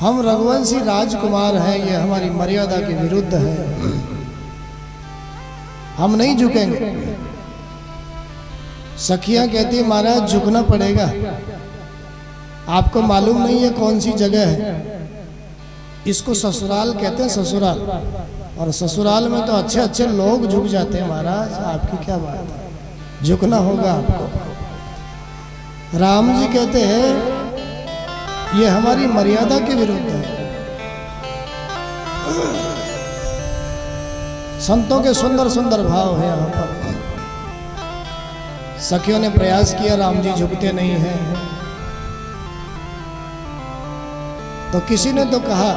हम रघुवंशी राजकुमार हैं, ये हमारी मर्यादा के विरुद्ध है, हम नहीं झुकेंगे। सखियां कहती है महाराज झुकना पड़ेगा, आपको मालूम नहीं है कौन सी जगह है, इसको ससुराल कहते हैं, ससुराल। और ससुराल में तो अच्छे अच्छे लोग झुक जाते हैं महाराज, आपकी क्या बात है, झुकना होगा आपको। राम जी कहते हैं ये हमारी मर्यादा के विरुद्ध है। संतों के सुंदर सुंदर भाव है यहाँ पर। सखियों ने प्रयास किया, राम जी झुकते नहीं हैं। तो किसी ने तो कहा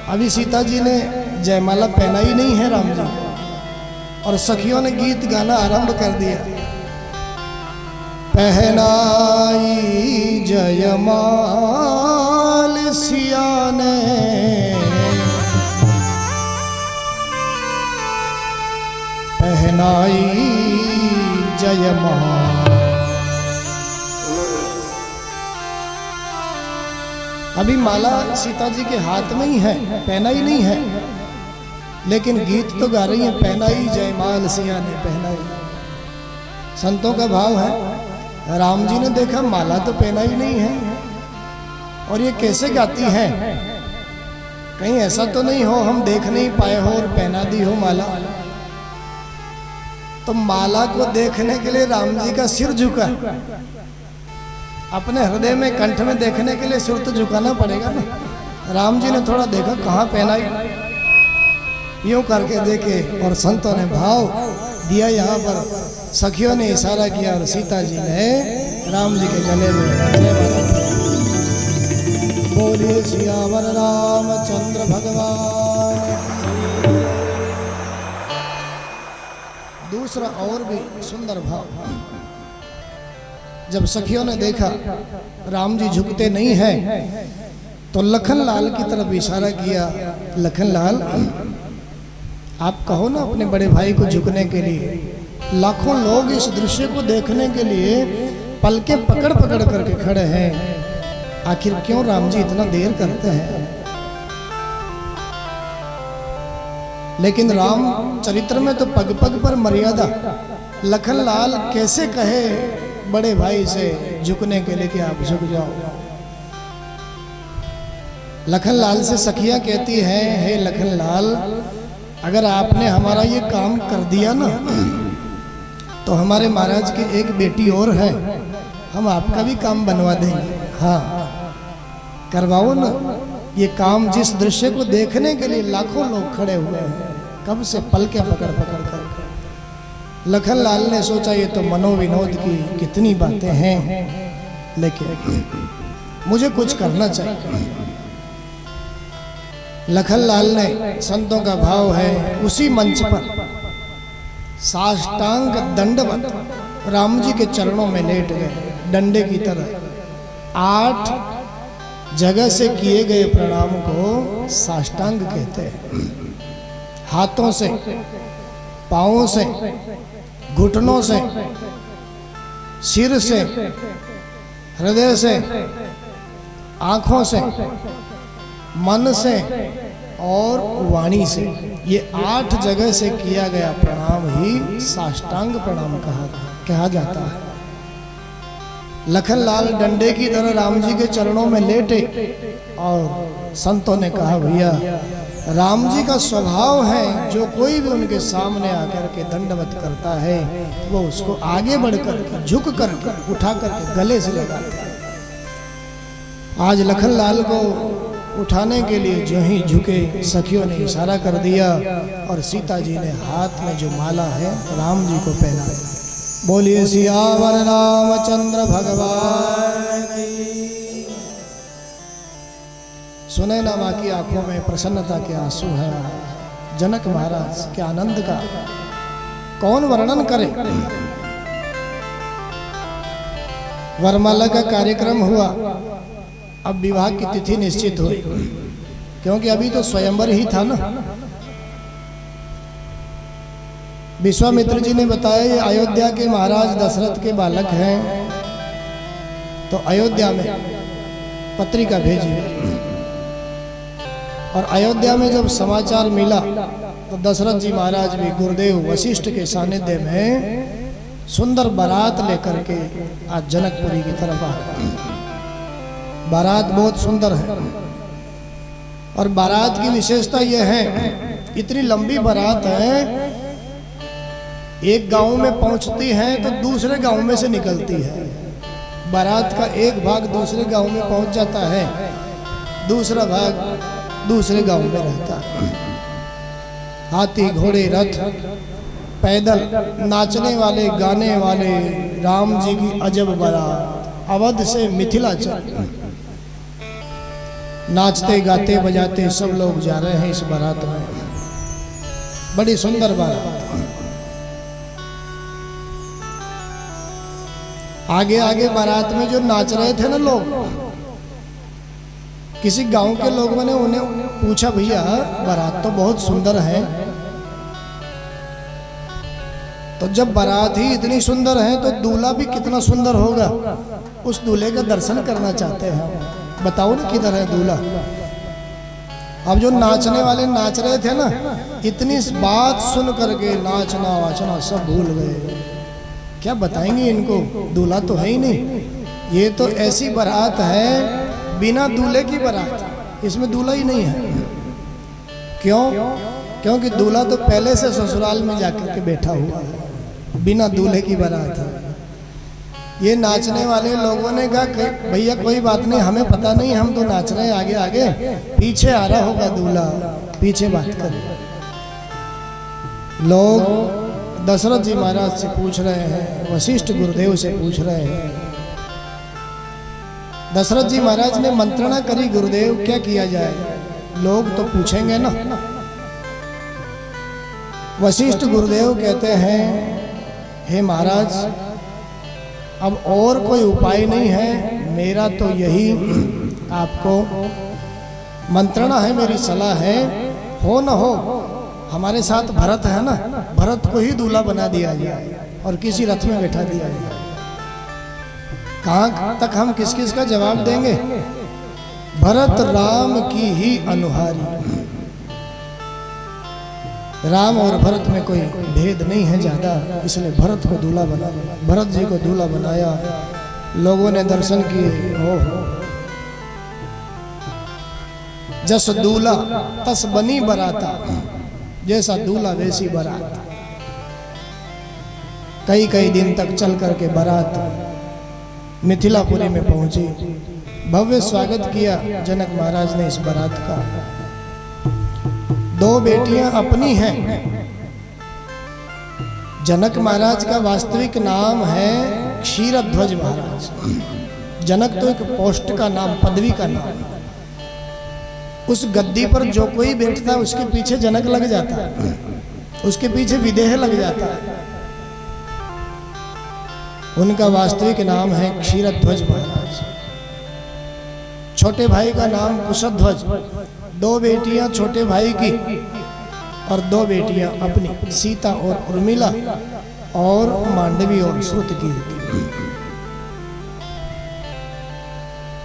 अभी सीता जी ने जयमाला पहना ही नहीं है राम जी, और सखियों ने गीत गाना आरंभ कर दिया। पहनाई जयमाल सिया ने, पहनाई जयमाल। अभी माला सीता जी के हाथ में ही है, पहना ही नहीं है, लेकिन गीत तो गा रही है, पहनाई जयमाल सिया ने पहनाई। संतों का भाव है, राम जी ने देखा माला तो पहना ही नहीं है, और ये कैसे गाती है, कहीं ऐसा तो नहीं हो हम देख नहीं पाए हो और पहना दी हो माला। तो माला को देखने के लिए राम जी का सिर झुका, अपने हृदय में कंठ में देखने के लिए सिर तो झुकाना पड़ेगा ना। राम जी ने थोड़ा देखा कहाँ पहनाई, यूं करके देखे, और संतों ने भाव दिया यहाँ पर। सखियों ने इशारा किया और सीता जी ने राम जी के गले में। बोलिए सियावर रामचंद्र भगवान। दूसरा और भी सुंदर भाव, जब सखियों ने देखा राम जी झुकते नहीं हैं, तो लखन लाल की तरफ इशारा किया। लखन लाल, आप कहो ना अपने बड़े भाई को झुकने के लिए। लाखों लोग इस दृश्य को देखने के लिए पलके पकड़ पकड़ करके खड़े हैं, आखिर क्यों राम जी इतना देर करते हैं। लेकिन राम चरित्र में तो पग पग पर मर्यादा। लखन लाल कैसे कहे बड़े भाई से झुकने के लिए कि आप झुक जाओ। लखन लाल से सखियां कहती हैं, हे लखन लाल, अगर आपने हमारा ये काम कर दिया ना, तो हमारे महाराज की एक बेटी और है, हम आपका भी काम बनवा देंगे। हाँ करवाओ ना ये काम। जिस दृश्य को देखने के लिए लाखों लोग खड़े हुए हैं, कब से पलके पकड़ पकड़ कर। लखन लाल ने सोचा ये तो मनोविनोद की कितनी बातें हैं, लेकिन मुझे कुछ करना चाहिए। लखन लाल ने, संतों का भाव है, उसी मंच पर साष्टांग दंडवत राम जी के चरणों में लेट गए, डंडे की तरह। 8 जगह से किए गए प्रणाम को साष्टांग कहते हैं। हाथों से, पांवों से, घुटनों से, सिर से, हृदय से, आंखों से, मन से और वाणी से, ये 8 जगह से किया गया प्रणाम ही साष्टांग प्रणाम कहा जाता है। लखन लाल डंडे की तरह राम जी के चरणों में लेटे, और संतों ने कहा भैया राम जी का स्वभाव है, जो कोई भी उनके सामने आकर के दंडवत करता है, वो उसको आगे बढ़ करके, झुक करके, उठा करके गले से लगाता है। आज लखन लाल को उठाने के लिए जो ही झुके, सखियों ने इशारा कर दिया, और सीता जी ने हाथ में जो माला है राम जी को पहनाया। बोलिए सियावर रामचंद्र भगवान की। सुने ना माँ की आंखों में प्रसन्नता के आंसू है। जनक महाराज के आनंद का कौन वर्णन करे। वरमाला का कार्यक्रम हुआ, अब विवाह की तिथि निश्चित हुई, क्योंकि अभी तो स्वयंवर ही था ना। विश्वामित्र जी ने बताया ये अयोध्या के महाराज दशरथ के बालक हैं, तो अयोध्या में पत्रिका भेजी। और अयोध्या में जब समाचार मिला तो दशरथ जी महाराज भी गुरुदेव वशिष्ठ के सानिध्य में सुंदर बारात लेकर के आज जनकपुरी की तरफ आ गए। बारात बहुत सुंदर है और बारात की विशेषता यह है, इतनी लंबी बारात है, एक गांव में पहुंचती है तो दूसरे गांव में से निकलती है। बारात का एक भाग दूसरे गांव में पहुंच जाता है, दूसरा भाग दूसरे गांव में रहता है। हाथी घोड़े रथ पैदल नाचने वाले गाने वाले राम जी की अजब बारात अवध से मिथिला चल, नाचते गाते बजाते सब लोग जा रहे हैं इस बारात में। बड़ी सुंदर बारात। आगे आगे बारात में जो नाच रहे थे ना लोग, किसी गांव के लोगों ने उन्हें पूछा, भैया बारात तो बहुत सुंदर है, तो जब बारात ही इतनी सुंदर है तो दूल्हा भी कितना सुंदर होगा, उस दूल्हे का दर्शन करना चाहते हैं, बताओ ना किधर है दूल्हा। अब जो नाचने वाले नाच रहे थे ना, इतनी बात सुन करके नाचना वाचना सब भूल गए। क्या बताएंगे इनको, दूल्हा तो है ही नहीं, ये तो ऐसी बारात है बिना दूल्हे की बारात, इसमें दूल्हा ही नहीं है। क्यों? क्योंकि दूल्हा तो पहले से ससुराल में जाकर के बैठा हुआ है, बिना दूल्हे की बारात है। ये नाचने वाले लोगों ने कहा, भैया कोई बात नहीं, हमें पता नहीं, हम तो नाच रहे हैं आगे आगे, पीछे आ रहा होगा दूल्हा, पीछे बात करें। लोग दशरथ जी महाराज से पूछ रहे हैं, वशिष्ठ गुरुदेव से पूछ रहे हैं। दशरथ जी महाराज ने मंत्रणा करी, गुरुदेव क्या किया जाए, लोग तो पूछेंगे ना। वशिष्ठ गुरुदेव कहते हैं, हे महाराज अब और कोई उपाय नहीं है, मेरा तो यही आपको मंत्रणा है, मेरी सलाह है, हो न हो हमारे साथ भरत है ना, भरत को ही दूल्हा बना दिया जाए और किसी रथ में बैठा दिया जाए। कहाँ तक हम किस किस का जवाब देंगे? भरत राम की ही अनुहारी, राम और भरत में कोई भेद नहीं है ज्यादा, इसलिए भरत को दूल्हा बनाया, भरत जी को दूल्हा बनाया। लोगों ने दर्शन किए, हो जस दूल्हा तस बनी बराता, जैसा दूल्हा वैसी बारात। कई कई दिन तक चल करके बारात मिथिलापुरी में पहुंची। भव्य स्वागत किया जनक महाराज ने इस बारात का। दो बेटियां अपनी हैं। जनक महाराज का वास्तविक नाम है क्षीरध्वज महाराज। जनक तो एक पोस्ट का नाम, पदवी का नाम। उस गद्दी पर जो कोई बैठता है उसके पीछे जनक लग जाता है, उसके पीछे विदेह लग जाता है। उनका वास्तविक नाम है क्षीरध्वज महाराज। छोटे भाई का नाम कुशध्वज। दो बेटियां छोटे भाई की और दो बेटियां अपनी, सीता और उर्मिला और मांडवी और श्रुतकीर्ति।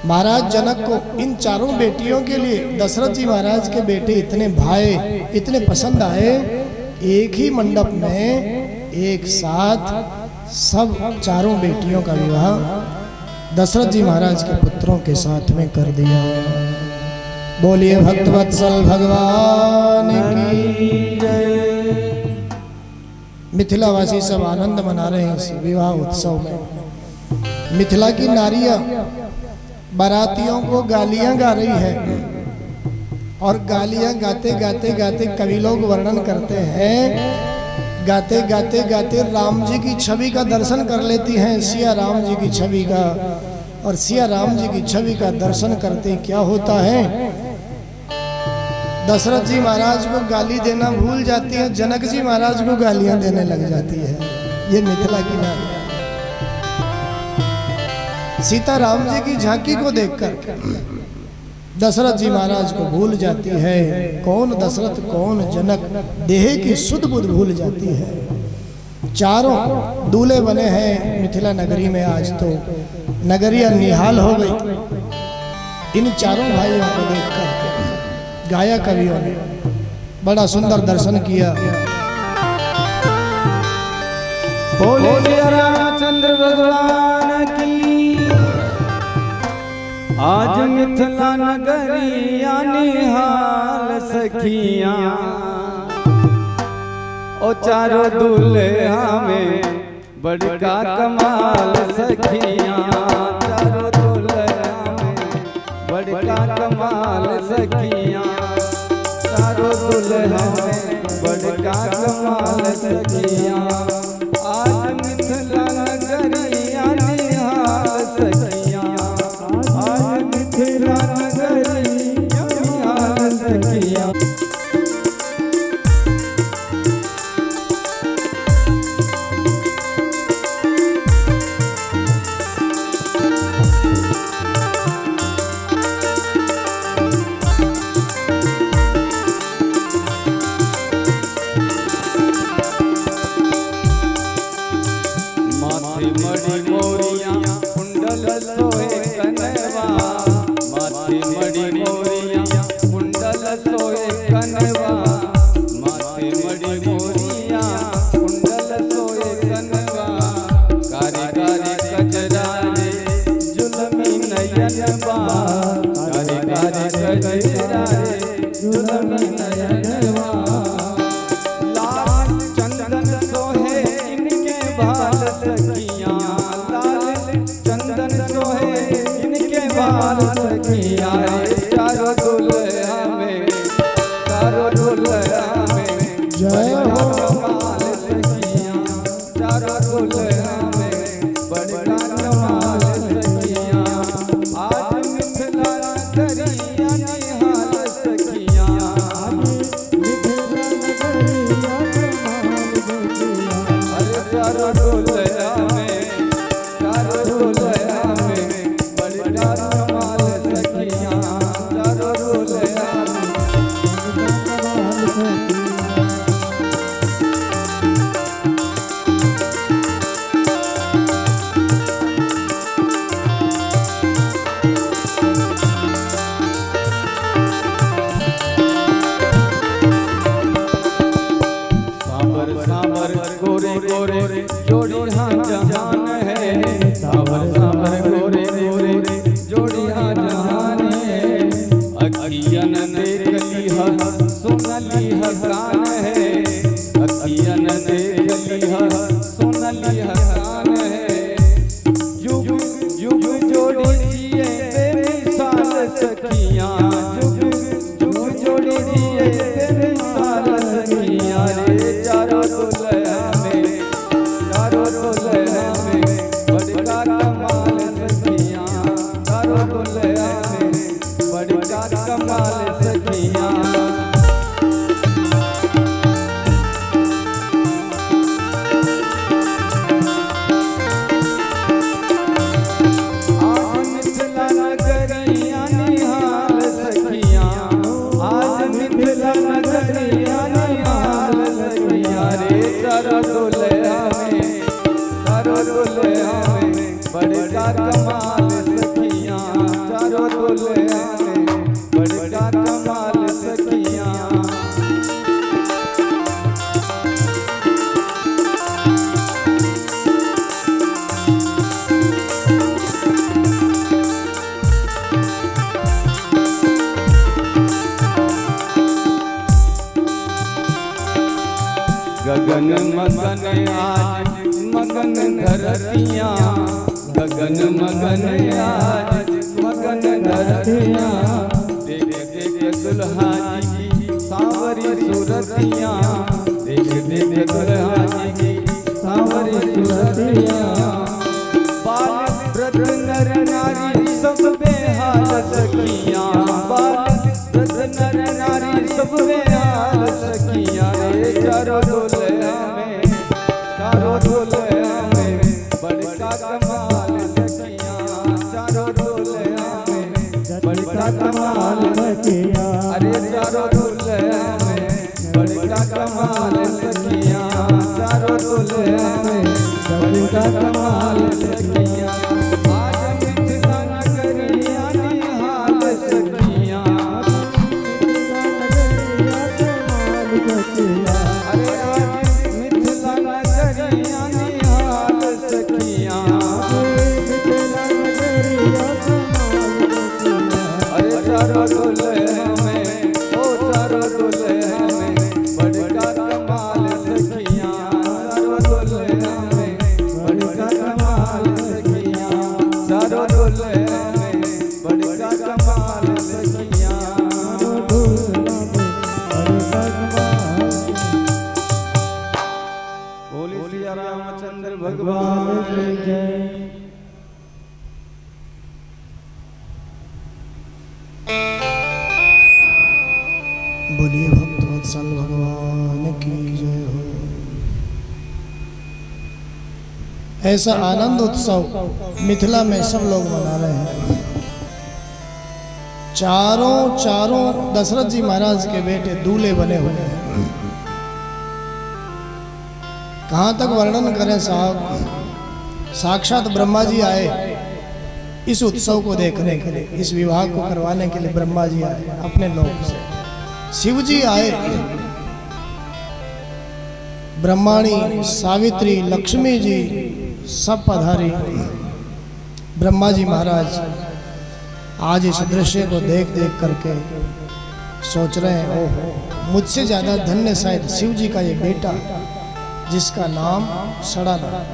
महाराज जनक को इन चारों बेटियों के लिए दशरथ जी महाराज के बेटे इतने भाए, इतने पसंद आए, एक ही मंडप में एक साथ सब चारों बेटियों का विवाह दशरथ जी महाराज के पुत्रों के साथ में कर दिया। बोलिए भक्तवत्सल भगवान की जय। मिथिलावासी सब आनंद मना रहे हैं इस विवाह उत्सव में। मिथिला की नारियां बारातियों को गालियां गा रही है और गालियां गाते गाते गाते कवि लोग वर्णन करते हैं, गाते गाते गाते राम जी की छवि का दर्शन कर लेती हैं, सिया राम जी की छवि का। और सिया राम जी की छवि का दर्शन करते क्या होता है, दशरथ जी महाराज को गाली देना भूल जाती है, जनक जी महाराज को गालियां देने लग जाती है। ये मिथिला की नारी सीता राम जी की झांकी को देखकर दशरथ जी महाराज को भूल जाती है। कौन दशरथ कौन जनक, देह की सुध बुध भूल जाती है। चारों दूल्हे बने हैं मिथिला नगरी में। आज तो नगरिया निहाल हो गई इन चारों भाइयों को देख करके। गाया कवियों ने, बड़ा सुंदर दर्शन किया। बोले रामचंद्र भगवान की। आज मिथिला नगरिया निहाल सखियां, ओ चारों दूल्हा में बड़का कमाल सखियां, चारों दूल्हा में बड़का कमाल सखियां, चारों दूल्हा में बड़का कमाल सखियां। आज मिथिला नगरिया निहाल सखियां, आज मिथिला नगरिया निहाल सखियां। मड़ी मोरिया कुंडल सोए कनवा, माथे मड़ी मोरिया कुंडल सोए कनवा, माथे मड़ी मोरिया कुंडल सोए कनवा। कारी कारी कजरा रे जुलमी नयनवा, कारी कारी कजरा रे जुलमी नयनवा। लाल चंदन सोहे इनके बाल सखियां, चंदन सोहे इनके बाल सखियां। चारों दुल्हा में, चारों दुल्हा में जय हो कमाल सखियां, चारों दुल्हा में बड़का कमाल सखियां। आज मिथिला नगरिया निहाल सखियां, मिथिला नगरिया निहाल सखियां। अरे चारों दुल्हा में, चारों दुल्हा में बड़का कमाल सखियां, चारों दुल्हा में बड़का कमाल सखियां। सांबर सांबर गोरे गोरे जोड़ी हाँ जहान है, सांबर सांबर गोरे गोरे जोड़ी हाँ जहान है। अखियन देख ली है सुनली है कान है, अखियन देख ली है सुनली है कान है। युग युग जोड़ी जिए बेमिसाल सखियां, युग युग जोड़ी जिए बेमिसाल सखियां। रे चारों दुल्हा में, चारों दुल्हा में बड़का कमाल सखियां, चारों दुल्हा में बड़का कमाल सखियां। आज मिथिला नगरिया निहाल सखियां, आज मिथिला नगरिया निहाल सखियां। रे चारों दुल्हा में, चारों दुल्हा में बड़का कमाल सखियां, चारों दुल्हा में बड़का कमाल सखियां। गगन मगन आज मगन धरतियां, गगन मगन आज मगन धरतियां। देख देख दुल्हा जी की सांवरी सूरतियां, देख देख दुल्हा जी की सांवरी सूरतियां। बाल व्रत नर नारी सब बेहाल सखियां, बाल व्रत नर नारी सब बेहाल सखियां। रे चारों दुल्हा में, चारों दुल्हा में बड़का कमाल सखियां, चारों दुल्हा में बड़का कमाल सखियां। अरे चारों दुल्हा में बड़का कमाल सखियां, चारों दुल्हा में बड़का कमाल सखियां। आज मिथिला नगरिया निहाल सखियां, बोलिए भक्तवत्सल भगवान की जय हो। ऐसा आनंद उत्सव मिथिला में सब लोग मना रहे हैं। चारों दशरथ जी महाराज के बेटे दूल्हे बने हुए हैं। कहाँ तक वर्णन करें साहब, साक्षात ब्रह्मा जी आए इस उत्सव को देखने के लिए, इस विवाह को करवाने के लिए ब्रह्मा जी आए अपने लोक से। शिव जी आए, ब्रह्माणी, सावित्री, लक्ष्मी जी सब पधारी। ब्रह्मा जी महाराज आज इस दृश्य को देख देख करके सोच रहे हैं, ओहो मुझसे ज्यादा धन्य शायद शिव जी का ये बेटा जिसका नाम सड़ाना।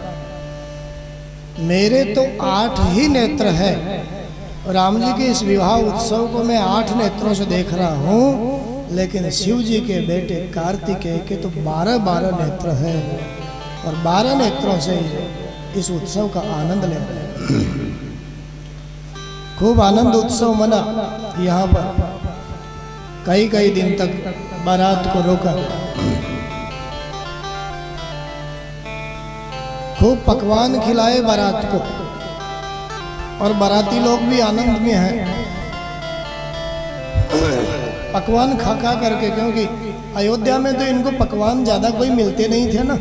मेरे तो 8 ही नेत्र है, राम जी के इस विवाह उत्सव को मैं 8 नेत्रों से देख रहा हूँ, लेकिन शिव जी के बेटे कार्तिकेय के तो 12 नेत्र है और 12 नेत्रों से इस उत्सव का आनंद ले रहे हैं। खूब आनंद उत्सव मना। यहाँ पर कई दिन तक बारात को रोका गया। खूब पकवान खिलाए बारात को और बाराती लोग भी आनंद में हैं पकवान खा करके, क्योंकि अयोध्या में तो इनको पकवान ज्यादा कोई मिलते नहीं थे ना।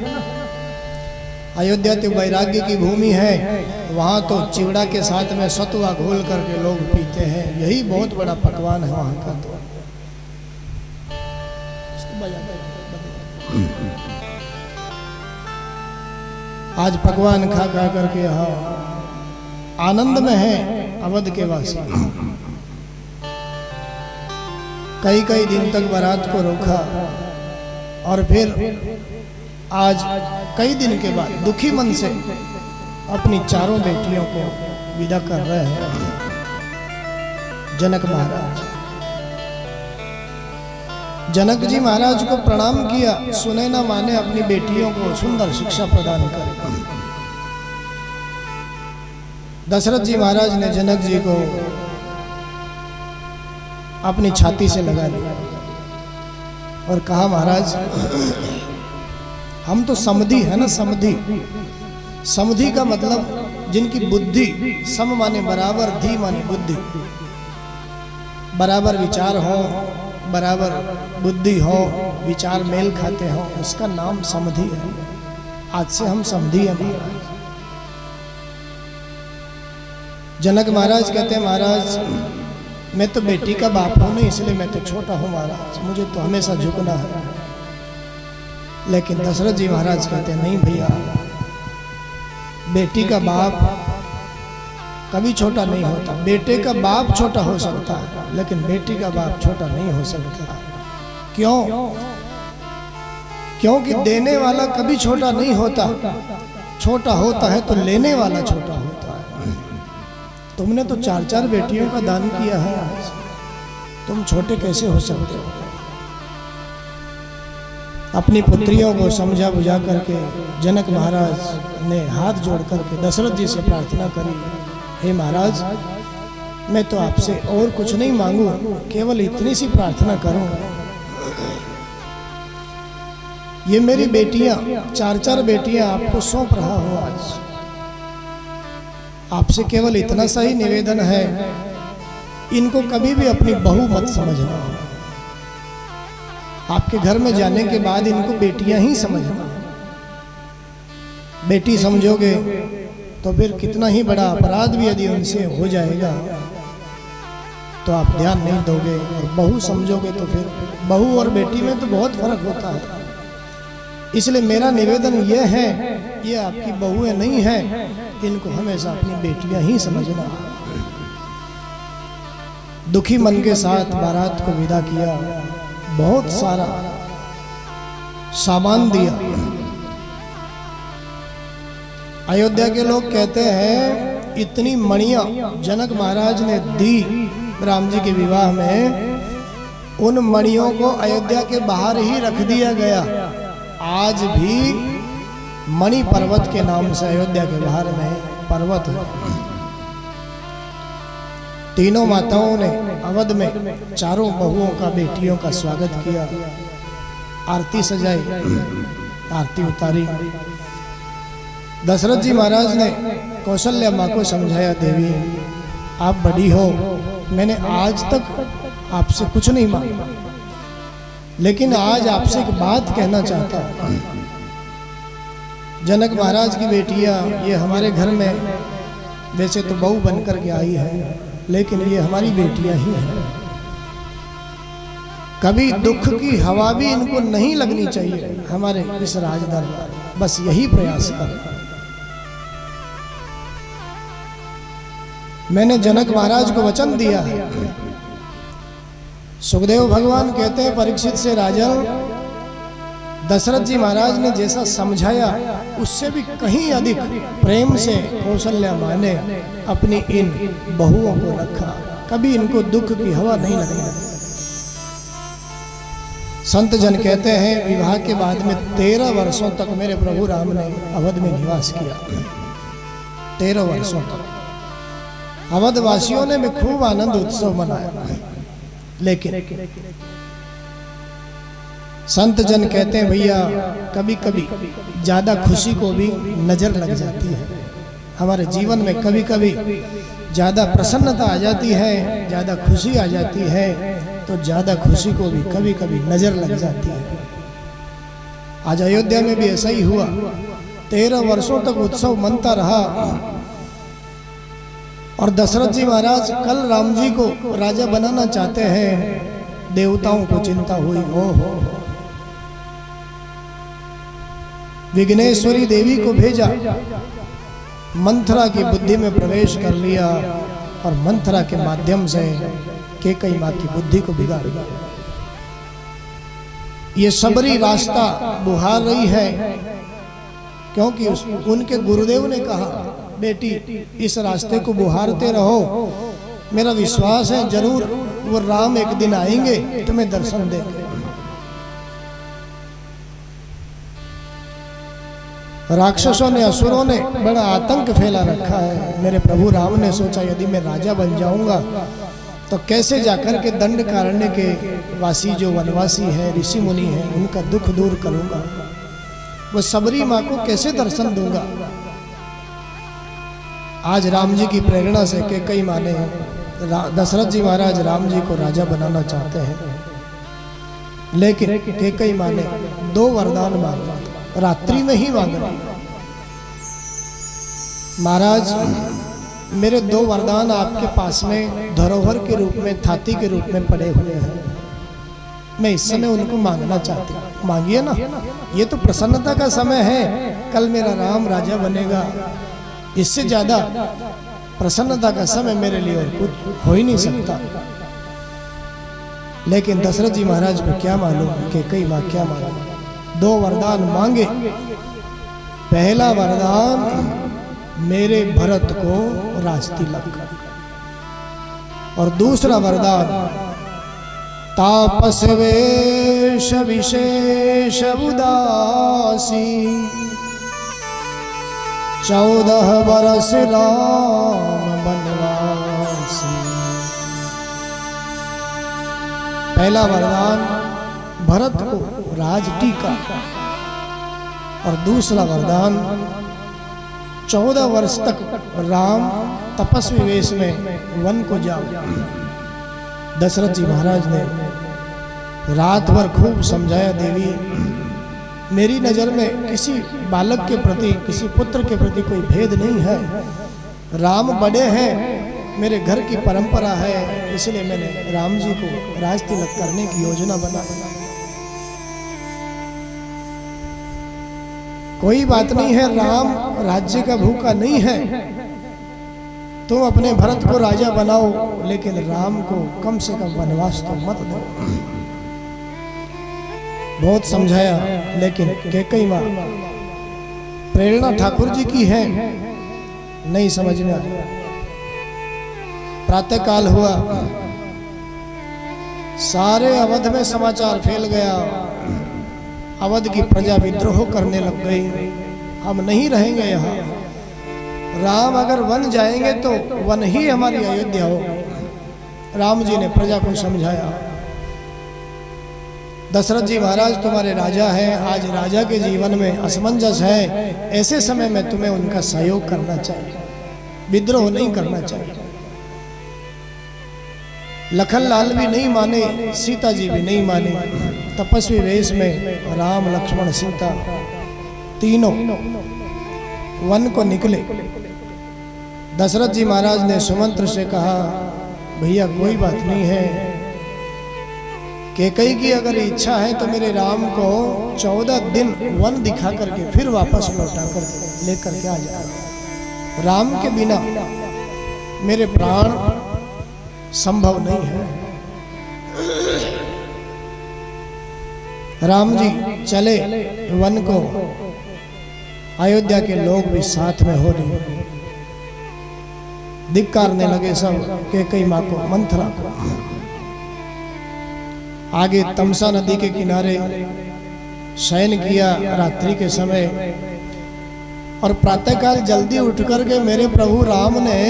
अयोध्या तो वैराग्य की भूमि है, वहाँ तो चिवड़ा के साथ में सतुआ घोल करके लोग पीते हैं, यही बहुत बड़ा पकवान है वहाँ का। तो आज पकवान खा करके यहाँ आनंद में है अवध के वासी। कई दिन तक बारात को रोका और फिर आज कई दिन के बाद दुखी मन से अपनी चारों बेटियों को विदा कर रहे हैं जनक महाराज। जनक जी महाराज को प्रणाम किया, सुने न माने अपनी बेटियों को सुंदर शिक्षा प्रदान करे। दशरथ जी महाराज ने जनक जी को अपनी छाती से लगा लिया और कहा, महाराज हम तो समधी है ना, समधी। समधी का मतलब जिनकी बुद्धि, सम माने बराबर, धी माने बुद्धि, बराबर विचार हो, बराबर बुद्धि हो, विचार मेल खाते हो, उसका नाम समधी है। आज से हम समधी हैं महाराज। जनक महाराज कहते हैं, महाराज मैं तो बेटी का बाप हूं नहीं, इसलिए मैं तो छोटा हूं महाराज, मुझे तो हमेशा झुकना है। लेकिन दशरथ जी महाराज कहते हैं, नहीं भैया, बेटी का बाप कभी छोटा नहीं होता। बेटे का बाप छोटा हो सकता है, लेकिन बेटी का बाप छोटा नहीं हो सकता। क्यों? क्योंकि देने वाला कभी छोटा नहीं होता। छोटा होता है तो लेने वाला छोटा होता है। तुमने तो 4 बेटियों का दान किया है, आज तुम छोटे कैसे हो सकते हो? अपनी पुत्रियों को समझा बुझा करके जनक महाराज ने हाथ जोड़ करके दशरथ जी से प्रार्थना करी, हे महाराज मैं तो आपसे और कुछ नहीं मांगू, केवल इतनी सी प्रार्थना करूं, ये मेरी बेटियां 4 बेटियां आपको सौंप रहा हूं। आज आपसे केवल इतना सा ही निवेदन है, इनको कभी भी अपनी बहू मत समझना। आपके घर में जाने के बाद इनको बेटियां ही समझना। बेटी समझोगे तो फिर कितना ही बड़ा अपराध भी यदि उनसे हो जाएगा तो आप ध्यान नहीं दोगे, और बहू समझोगे तो फिर बहू और बेटी में तो बहुत फर्क होता है। इसलिए मेरा निवेदन यह है, ये आपकी बहुएं नहीं है, इनको हमेशा अपनी बेटियां ही समझना। दुखी मन के साथ बारात को विदा किया, बहुत सारा सामान दिया। अयोध्या के लोग कहते हैं इतनी मणियां जनक महाराज ने दी राम जी के विवाह में, उन मणियों को अयोध्या के बाहर ही रख दिया गया। आज भी मणि पर्वत के नाम से अयोध्या के बाहर में पर्वत है। तीनों माताओं ने अवध में चारों बहुओं का, बेटियों का स्वागत किया, आरती सजाई, आरती उतारी। दशरथ जी महाराज ने कौशल्या माँ को समझाया, देवी आप बड़ी हो, मैंने आज तक आपसे कुछ नहीं मांगा, लेकिन आज आपसे एक बात कहना चाहता हूँ। जनक महाराज की बेटियां ये हमारे घर में वैसे तो बहू बनकर के आई है, लेकिन ये हमारी बेटियां ही हैं। कभी दुख की हवा भी इनको नहीं लगनी चाहिए हमारे इस राज दरबार, बस यही प्रयास कर। मैंने जनक महाराज को वचन दिया है। सुखदेव भगवान कहते हैं परीक्षित से, राजन दशरथ जी महाराज ने जैसा समझाया उससे भी कहीं अधिक प्रेम से कौशल्या माँ ने अपनी इन बहुओं को रखा, कभी इनको दुख की हवा नहीं लगने दी। संत जन कहते हैं विवाह के बाद में 13 वर्षों तक मेरे प्रभु राम ने अवध में निवास किया। 13 वर्षों तक अवध वासियों ने भी खूब आनंद उत्सव मनाया, लेकिन संत जन कहते हैं भैया कभी कभी ज्यादा खुशी को भी नजर लग जाती है। हमारे जीवन में कभी कभी ज्यादा प्रसन्नता आ जाती है, ज्यादा खुशी आ जाती है, तो ज्यादा खुशी को भी कभी कभी नजर लग जाती है। आज अयोध्या में भी ऐसा ही हुआ। 13 वर्षों तक उत्सव मनता रहा और दशरथ जी महाराज कल राम जी को राजा बनाना चाहते हैं। देवताओं को चिंता हुई, हो विघ्नेश्वरी देवी को भेजा, मंथरा की बुद्धि में प्रवेश कर लिया और मंथरा के माध्यम से कैकेयी माँ की बुद्धि को बिगाड़ दिया। ये सबरी रास्ता बुहार रही है, क्योंकि उनके गुरुदेव ने कहा बेटी इस रास्ते को बुहारते रहो, मेरा विश्वास है जरूर वो राम एक दिन आएंगे तुम्हें दर्शन देंगे। राक्षसों ने, असुरों ने बड़ा आतंक फैला रखा है। मेरे प्रभु राम ने सोचा यदि मैं राजा बन जाऊंगा तो कैसे जाकर के दंडकारण्य के वासी जो वनवासी है, ऋषि मुनि है, उनका दुख दूर करूंगा, वो सबरी माँ को कैसे दर्शन दूंगा। आज राम जी की प्रेरणा से कैकेयी माँ ने, दशरथ जी महाराज राम जी को राजा बनाना चाहते हैं, लेकिन कैकेयी माँ ने 2 वरदान मांगे, रात्रि में ही मांगना। महाराज मेरे 2 वरदान आपके पास में धरोहर के रूप में, थाती के रूप में पड़े हुए हैं, मैं इस समय उनको मांगना चाहती हूँ। मांगिए ना, ये तो प्रसन्नता का समय है, कल मेरा राम राजा बनेगा, इससे ज्यादा प्रसन्नता का समय मेरे लिए और कुछ हो ही नहीं सकता। लेकिन दशरथ जी महाराज को क्या मालूम कैकेयी माँ क्या मालूम। 2 वरदान मांगे। पहला वरदान मेरे भरत को राजतिलक, और दूसरा वरदान तापस वेश विशेष उदासी, 14 बरस राम बनवासी। पहला वरदान भरत को राज टीका, और दूसरा वरदान 14 वर्ष तक राम तपस्वी वेश में वन को जाओ। दशरथ जी महाराज ने रात भर खूब समझाया, देवी मेरी नज़र में किसी बालक के प्रति, किसी पुत्र के प्रति कोई भेद नहीं है, राम बड़े हैं, मेरे घर की परंपरा है, इसलिए मैंने राम जी को राज तिलक करने की योजना बनाई। कोई बात नहीं है, राम राज्य का भूखा नहीं है, तुम अपने भरत को राजा बनाओ, लेकिन राम को कम से कम वनवास तो मत दो। बहुत समझाया, लेकिन कैकेयी माँ प्रेरणा ठाकुर जी की है, नहीं समझ में आया। प्रातः काल हुआ, सारे अवध में समाचार फैल गया, अवध की प्रजा विद्रोह करने लग गई, हम नहीं रहेंगे यहाँ, राम अगर वन जाएंगे तो वन ही हमारी अयोध्या होगी। राम जी ने प्रजा को समझाया, दशरथ जी महाराज तुम्हारे राजा हैं, आज राजा के जीवन में असमंजस है, ऐसे समय में तुम्हें उनका सहयोग करना चाहिए, विद्रोह नहीं करना चाहिए। लखनलाल भी नहीं माने, सीता जी भी नहीं माने। तपस्वी वेश में राम लक्ष्मण सीता तीनों वन को निकले। दशरथ जी महाराज ने सुमंत्र से कहा, भैया कोई बात नहीं है, कैकेयी की अगर इच्छा है तो मेरे राम को 14 दिन वन दिखा करके फिर वापस लौटा कर लेकर के आ जाए। राम के बिना मेरे प्राण संभव नहीं है। राम जी चले वन को, अयोध्या के लोग भी साथ में हो रही, धिक्कारने लगे सब कैकेयी माँ को, मंथरा को। आगे तमसा नदी के किनारे शयन किया रात्रि के समय, और प्रातःकाल जल्दी उठ करके मेरे प्रभु राम ने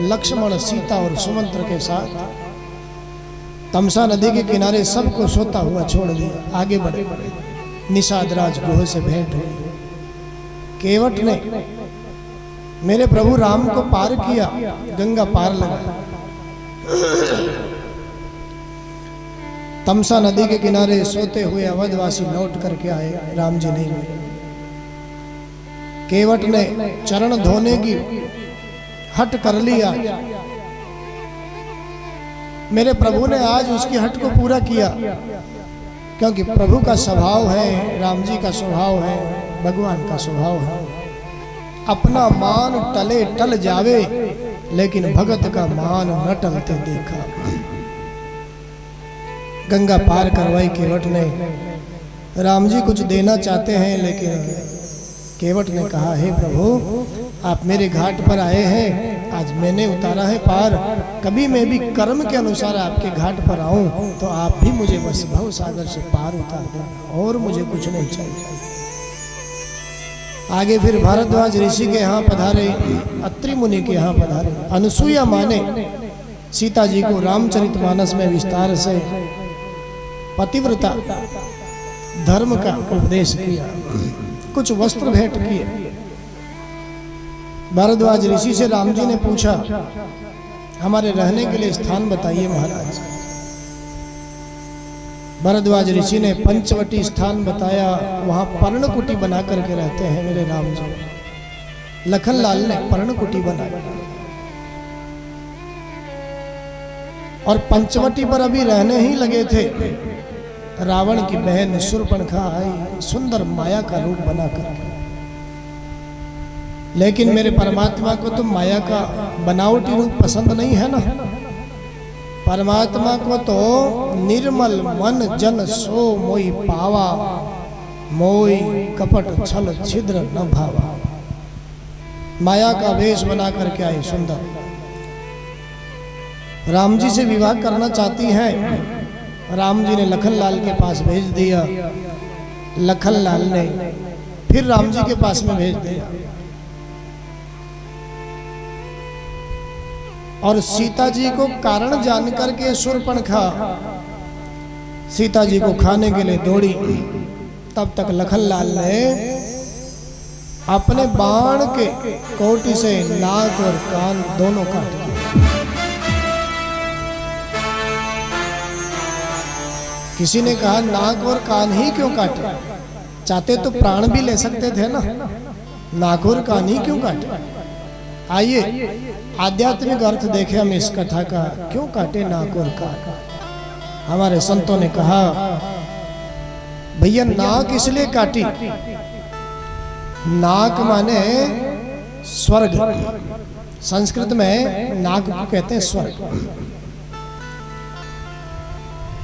लक्ष्मण सीता और सुमंत्र के साथ तमसा नदी के किनारे सबको सोता हुआ छोड़ दिया। आगे बढ़े, निषाद राज गुह से भेंट हुई। केवट ने मेरे प्रभु राम को पार किया, गंगा पार लगा। तमसा नदी के किनारे सोते हुए अवधवासी लौट करके आए, राम जी नहीं मिले। केवट ने चरण धोने की हट कर लिया, मेरे प्रभु ने आज उसकी हट को पूरा किया, क्योंकि प्रभु का स्वभाव है, राम जी का स्वभाव है, भगवान का स्वभाव है, अपना मान टले टल जावे, लेकिन भगत का मान न टलते देखा। गंगा पार करवाई केवट ने। राम जी कुछ देना चाहते हैं, लेकिन केवट ने कहा, हे प्रभु आप मेरे घाट पर आए हैं, आज मैंने उतारा है पार, कभी मैं भी कर्म के अनुसार आपके घाट पर आऊं तो आप भी मुझे बस भव सागर से पार उतार दें, और मुझे कुछ नहीं चाहिए। आगे फिर भारद्वाज ऋषि के यहाँ पधारे, अत्रि मुनि के यहाँ पधारे। अनुसुईया माँ ने सीता जी को रामचरितमानस में विस्तार से पतिव्रता धर्म का उपदेश किया, कुछ वस्त्र भेंट किए। भारद्वाज ऋषि से राम जी ने पूछा, हमारे रहने के लिए स्थान बताइए महाराज। भारद्वाज ऋषि ने पंचवटी स्थान बताया, वहां पर्णकुटी बना करके रहते हैं मेरे राम जी। लखनलाल ने पर्णकुटी बनाई, और पंचवटी पर अभी रहने ही लगे थे, रावण की बहन शूर्पणखा आई, सुंदर माया का रूप बना करके। लेकिन मेरे परमात्मा को तो माया का बनावटी रूप पसंद नहीं है ना। परमात्मा को तो निर्मल मन जन सो मोई पावा, मोई कपट छल छिद्र न भावा। माया का वेश बना करके आई सुंदर। राम जी से विवाह करना चाहती हैं, राम जी ने लखनलाल के पास भेज दिया। लखनलाल ने फिर राम जी के पास में भेज दिया, और सीता जी को कारण जान करके शूर्पणखा सीता जी को खाने के लिए दौड़ी। तब तक लखनलाल ने अपने बाण के कोटी से नाक और कान दोनों काट दिए। किसी ने कहा, नाक और कान ही क्यों काटे? चाहते तो प्राण भी ले सकते थे ना, नाक और कान ही क्यों काटे? आइए आध्यात्मिक अर्थ देखें हम इस कथा का, क्यों काटे नाक और कान। हमारे संतों ने कहा, भैया नाक इसलिए काटी, नाक माने स्वर्ग, संस्कृत में नाक को कहते हैं स्वर्ग।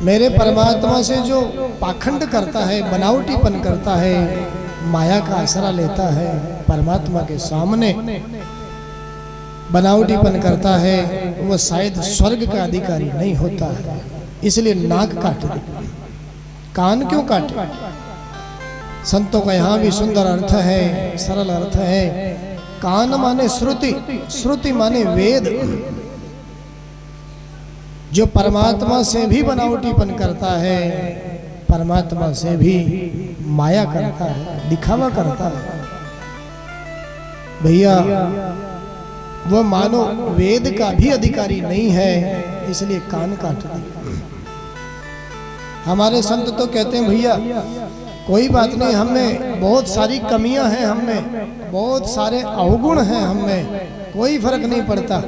मेरे परमात्मा से जो पाखंड करता है, बनावटीपन करता है, माया का आसरा लेता है, परमात्मा के सामने बनावटीपन करता है, वो शायद स्वर्ग का अधिकारी नहीं होता है। इसलिए नाक काट दी। कान क्यों काटे? संतों का यहाँ भी सुंदर अर्थ है, सरल अर्थ है। कान माने श्रुति, श्रुति माने वेद। जो परमात्मा से भी बनावटीपन करता है, परमात्मा से भी माया करता है, दिखावा करता है, भैया वो मानो वेद का भी अधिकारी नहीं है, इसलिए कान काट दिया। हमारे संत तो कहते हैं भैया कोई बात नहीं, हमें बहुत सारी कमियां हैं, हमें बहुत सारे अवगुण हैं, हमें कोई फर्क नहीं पड़ता,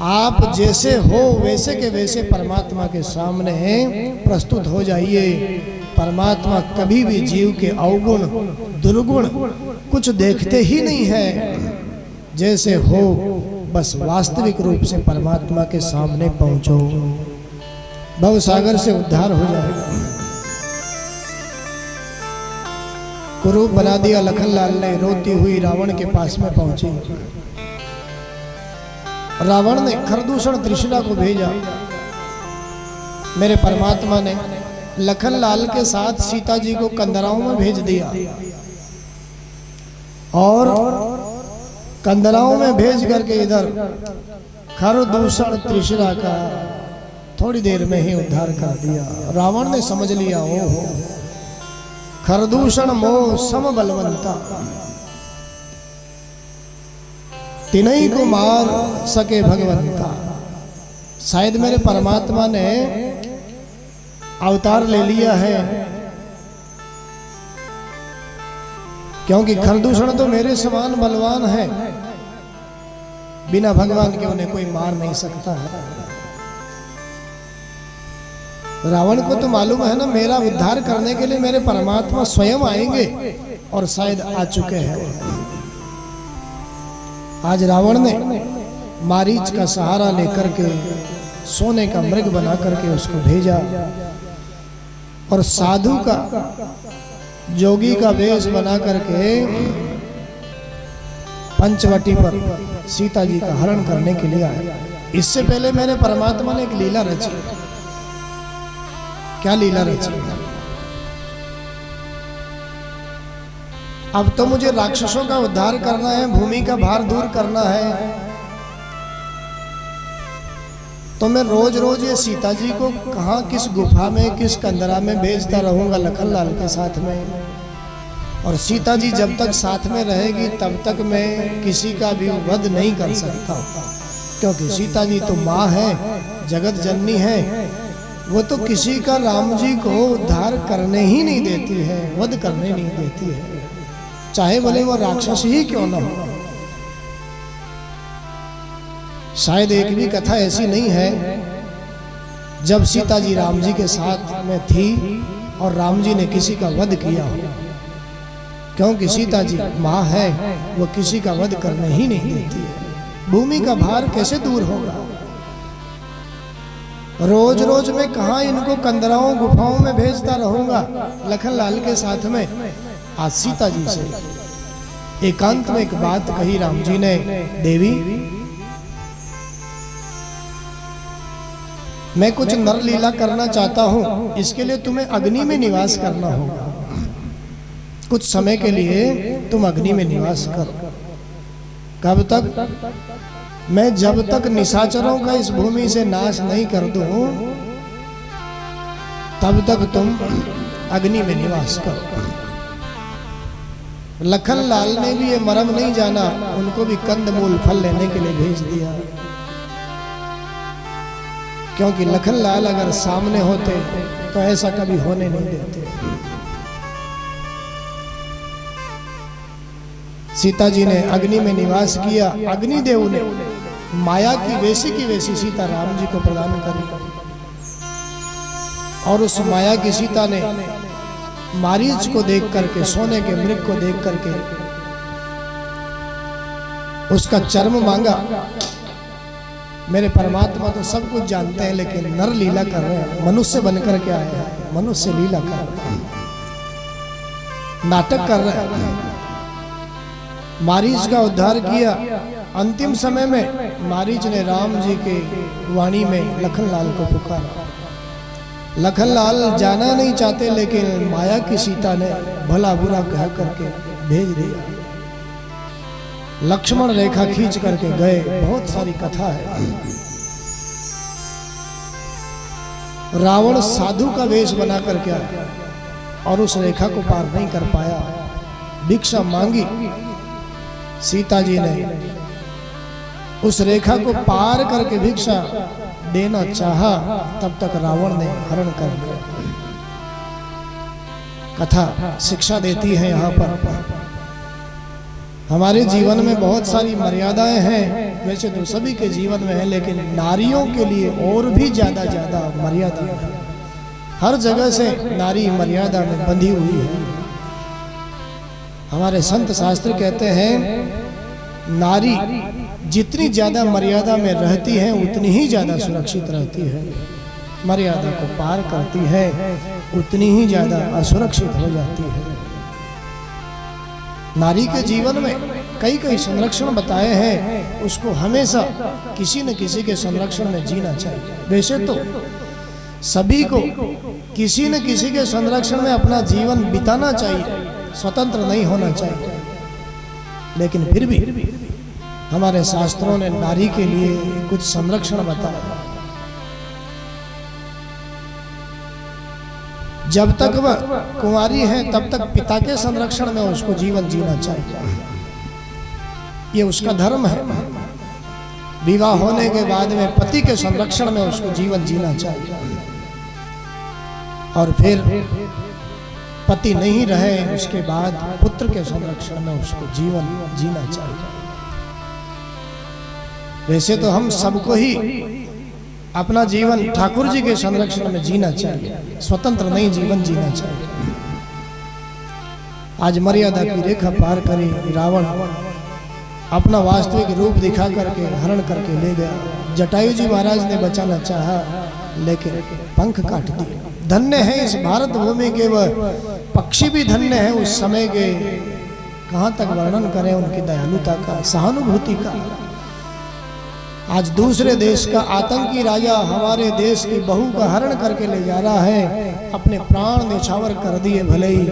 आप जैसे हो वैसे के वैसे परमात्मा के सामने प्रस्तुत हो जाइए। परमात्मा कभी भी जीव के अवगुण दुर्गुण कुछ देखते ही नहीं है, जैसे हो बस वास्तविक रूप से परमात्मा के सामने पहुंचो, भव सागर से उद्धार हो जाएगा। कुरूप बना दिया लखन लाल ने, रोती हुई रावण के पास में पहुंची। रावण ने खरदूषण तृष्णा को भेजा, मेरे परमात्मा ने लखन लाल के साथ सीता जी को कंदराओं में भेज दिया, और कंदराओं में भेज करके इधर खरदूषण तृष्णा का थोड़ी देर में ही उद्धार कर दिया। रावण ने समझ लिया, ओहो खरदूषण मोह सम बलवंता, तिनई को मार सके भगवंता। शायद मेरे परमात्मा ने अवतार ले लिया है, क्योंकि खरदूषण तो मेरे समान बलवान है, बिना भगवान के उन्हें कोई मार नहीं सकता है। रावण को तो मालूम है ना, मेरा उद्धार करने के लिए मेरे परमात्मा स्वयं आएंगे, और शायद आ चुके हैं। आज रावण ने मारीच का सहारा लेकर के सोने का मृग बना करके उसको भेजा, और साधु का जोगी का वेश बना करके पंचवटी पर सीता जी का हरण करने के लिए आया। इससे पहले मेरे परमात्मा ने एक लीला रची। क्या लीला रची? अब तो मुझे राक्षसों का उद्धार करना है, भूमि का भार दूर करना है, तो मैं रोज रोज ये सीता जी को कहाँ किस गुफा में किस कंदरा में भेजता रहूंगा लखन लाल के साथ में, और सीता जी जब तक साथ में रहेगी तब तक मैं किसी का भी वध नहीं कर सकता, क्योंकि सीता जी तो माँ है, जगत जननी है, वो तो किसी का राम जी को उद्धार करने ही नहीं देती है, वध करने नहीं देती है, चाहे भले वो राक्षस ही क्यों न हो। शायद एक भी कथा ऐसी नहीं है जब सीता जी राम जी के साथ में थी और राम जी ने किसी का वध किया हो, क्योंकि सीता जी माँ है, वो किसी का वध करने ही नहीं देती है। भूमि का भार कैसे दूर होगा? रोज रोज मैं कहाँ इनको कंदराओं गुफाओं में भेजता रहूंगा लखन लाल के साथ में। आज सीता जी से एकांत में एक बात कही राम जी ने, देवी मैं कुछ नर लीला करना चाहता हूं, इसके लिए तुम्हें अग्नि में निवास करना होगा, कुछ समय के लिए तुम अग्नि में निवास करो। कब तक? मैं जब तक निशाचरों का इस भूमि से नाश नहीं कर दूं तब तक तुम अग्नि में निवास करो। लखन लाल ने भी ये मर्म नहीं जाना, उनको भी कंदमूल फल लेने के लिए भेज दिया, क्योंकि लखन लाल अगर सामने होते तो ऐसा कभी होने नहीं देते। सीता जी ने अग्नि में निवास किया। अग्निदेव ने माया की वैसी सीता राम जी को प्रदान करी, और उस माया की सीता ने मारीच को देख करके, सोने के मृग को देख करके उसका चर्म मांगा। मेरे परमात्मा तो सब कुछ जानते हैं, लेकिन नर लीला कर रहे हैं, मनुष्य बनकर के आए हैं, मनुष्य लीला कर रहे हैं, नाटक कर रहे हैं। मारीच का उद्धार किया। अंतिम समय में मारीच ने राम जी के वाणी में लखन लाल को पुकारा। लखन लाल जाना नहीं चाहते, लेकिन माया की सीता ने भला बुरा कह करके भेज दिया। लक्ष्मण रेखा खींच करके गए। बहुत सारी कथा है। रावण साधु का वेश बना कर क्या और उस रेखा को पार नहीं कर पाया। भिक्षा मांगी सीता जी ने, उस रेखा को पार करके भिक्षा देना चाहा, तब तक रावण ने हरण कर लिया। कथा शिक्षा देती है यहाँ पर हमारे जीवन में बहुत सारी मर्यादाएं हैं, वैसे तो सभी के जीवन में है, लेकिन नारियों के लिए और भी ज्यादा मर्यादा है। हर जगह से नारी मर्यादा में बंधी हुई है। हमारे संत शास्त्र कहते हैं नारी जितनी ज्यादा मर्यादा में रहती है उतनी ही ज्यादा सुरक्षित रहती है, मर्यादा को पार करती है उतनी ही ज्यादा असुरक्षित हो जाती है। नारी के जीवन में कई कई संरक्षण बताए हैं, उसको हमेशा किसी न किसी के संरक्षण में जीना चाहिए। वैसे तो सभी को किसी न किसी के संरक्षण में अपना जीवन बिताना चाहिए, स्वतंत्र नहीं होना चाहिए, लेकिन फिर भी हमारे शास्त्रों ने नारी के लिए कुछ संरक्षण बताया। जब तक वह कुंवारी है तब तक पिता के संरक्षण में उसको जीवन जीना चाहिए, ये उसका धर्म है। विवाह होने के बाद में पति के संरक्षण में उसको जीवन जीना चाहिए, और फिर पति नहीं रहे उसके बाद पुत्र के संरक्षण में उसको जीवन जीना चाहिए। वैसे तो हम सबको ही अपना जीवन ठाकुर जी के संरक्षण में जीना चाहिए, स्वतंत्र नहीं जीवन जीना चाहिए। आज मर्यादा की रेखा पार करी रावण अपना वास्तविक रूप दिखा करके हरण करके ले गया। जटायु जी महाराज ने बचाना चाहा लेकिन पंख काट दिए। धन्य है इस भारत भूमि के वह पक्षी भी धन्य है उस समय के, कहाँ तक वर्णन करें उनकी दयालुता का, सहानुभूति का। आज दूसरे देश का आतंकी राजा हमारे देश की बहू का हरण करके ले जा रहा है, अपने प्राण न्यौछावर कर दिए भले ही,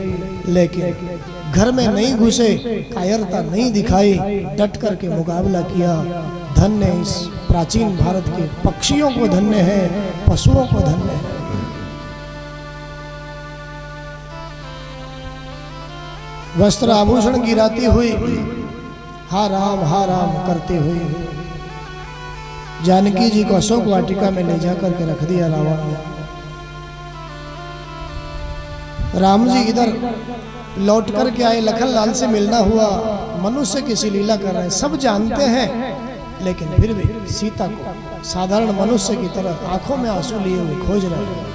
लेकिन घर में नहीं घुसे, कायरता नहीं दिखाई, डट करके मुकाबला किया। धन्य इस प्राचीन भारत के पक्षियों को धन्य है, पशुओं को धन्य है। वस्त्र आभूषण गिराती हुई हा राम करते हुए जानकी जी को अशोक वाटिका में ले जाकर के रख दिया रावण ने। राम जी इधर लौट कर के आए, लखन लाल से मिलना हुआ, मनुष्य किसी लीला कर रहे हैं, सब जानते हैं, लेकिन फिर भी सीता को साधारण मनुष्य की तरह आंखों में आंसू लिए हुए खोज रहे हैं।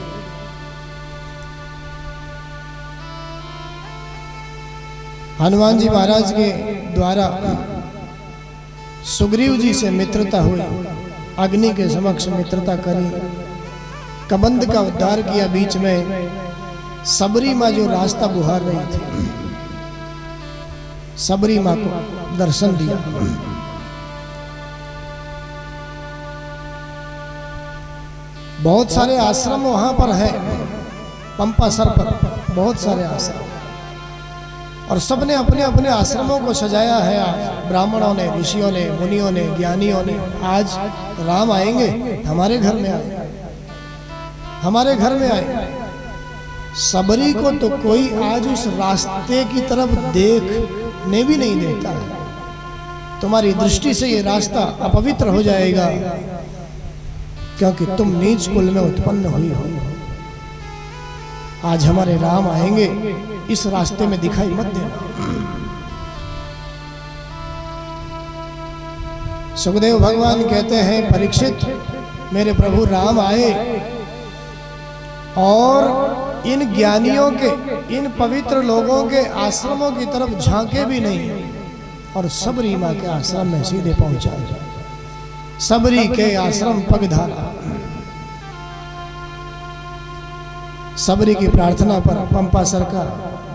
हनुमान जी महाराज के द्वारा सुग्रीव जी से मित्रता हुई, अग्नि के समक्ष मित्रता करी, कबंध का उद्धार किया। बीच में सबरी माँ जो रास्ता बुहार रही थी, सबरी माँ को दर्शन दिया। बहुत सारे आश्रम वहां पर है, पंपा सर पर बहुत सारे आश्रम, और सबने अपने अपने आश्रमों को सजाया है। ब्राह्मणों ने, ऋषियों ने, मुनियों ने, ज्ञानियों ने। आज राम आएंगे, हमारे घर में आए, हमारे घर में आए। सबरी को तो कोई आज उस रास्ते की तरफ देखने भी नहीं देता है। तुम्हारी दृष्टि से ये रास्ता अपवित्र हो जाएगा, क्योंकि तुम नीच कुल में उत्पन्न हुई हो। आज हमारे राम आएंगे, इस रास्ते में दिखाई मत देना। सुखदेव भगवान कहते हैं, परीक्षित मेरे प्रभु राम आए और इन ज्ञानियों के, इन पवित्र लोगों के आश्रमों की तरफ झांके भी नहीं, और सबरी माँ के आश्रम में सीधे पहुंचा। सबरी के आश्रम पगधारा। सबरी की प्रार्थना पर पंपा सर का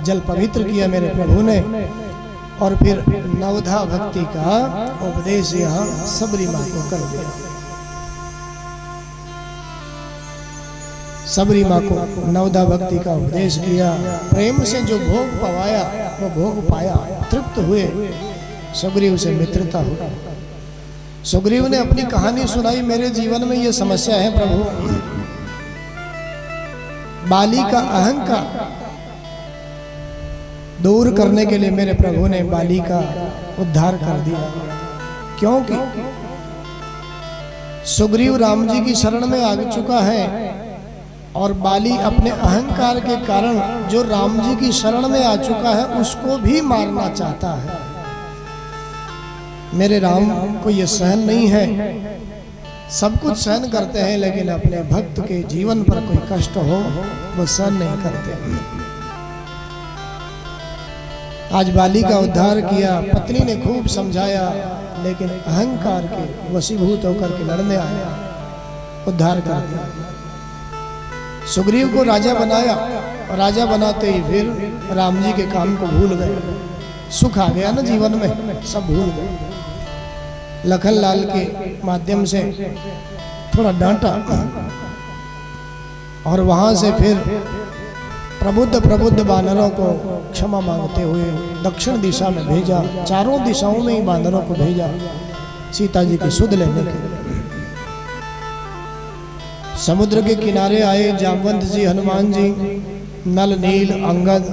जल पवित्र किया मेरे प्रभु ने, और फिर नवधा भक्ति का उपदेश यहाँ सबरी माँ को कर दिया। सबरी माँ को नवधा भक्ति का उपदेश किया, प्रेम से जो भोग पवाया वो भोग पाया, तृप्त हुए। सुग्रीव से मित्रता हुई। सुग्रीव ने अपनी कहानी सुनाई, मेरे जीवन में ये समस्या है प्रभु, बाली का अहंकार दूर करने के लिए मेरे प्रभु ने बाली का उद्धार कर दिया। क्योंकि सुग्रीव राम जी की शरण में आ चुका है और बाली अपने अहंकार के कारण जो राम जी की शरण में आ चुका है उसको भी मारना चाहता है। मेरे राम को ये सहन नहीं है। सब कुछ सहन करते हैं लेकिन अपने भक्त के जीवन पर कोई कष्ट हो वो सहन नहीं करते। आज बाली का उद्धार किया, पत्नी ने खूब समझाया लेकिन अहंकार के वशीभूत होकर के लड़ने आया, उद्धार कर दिया। सुग्रीव को राजा बनाया और राजा बनाते ही फिर राम जी के काम को भूल गए। सुख आ गया ना जीवन में, सब भूल गए। लखन लाल के माध्यम से थोड़ा डांटा और वहां से फिर प्रबुद्ध बानरों को क्षमा मांगते हुए दक्षिण दिशा में भेजा। चारों दिशाओं में ही बानरों को भेजा सीता जी की सुध लेने के लिए। समुद्र के किनारे आए जामवंत जी, हनुमान जी, नल, नील, अंगद,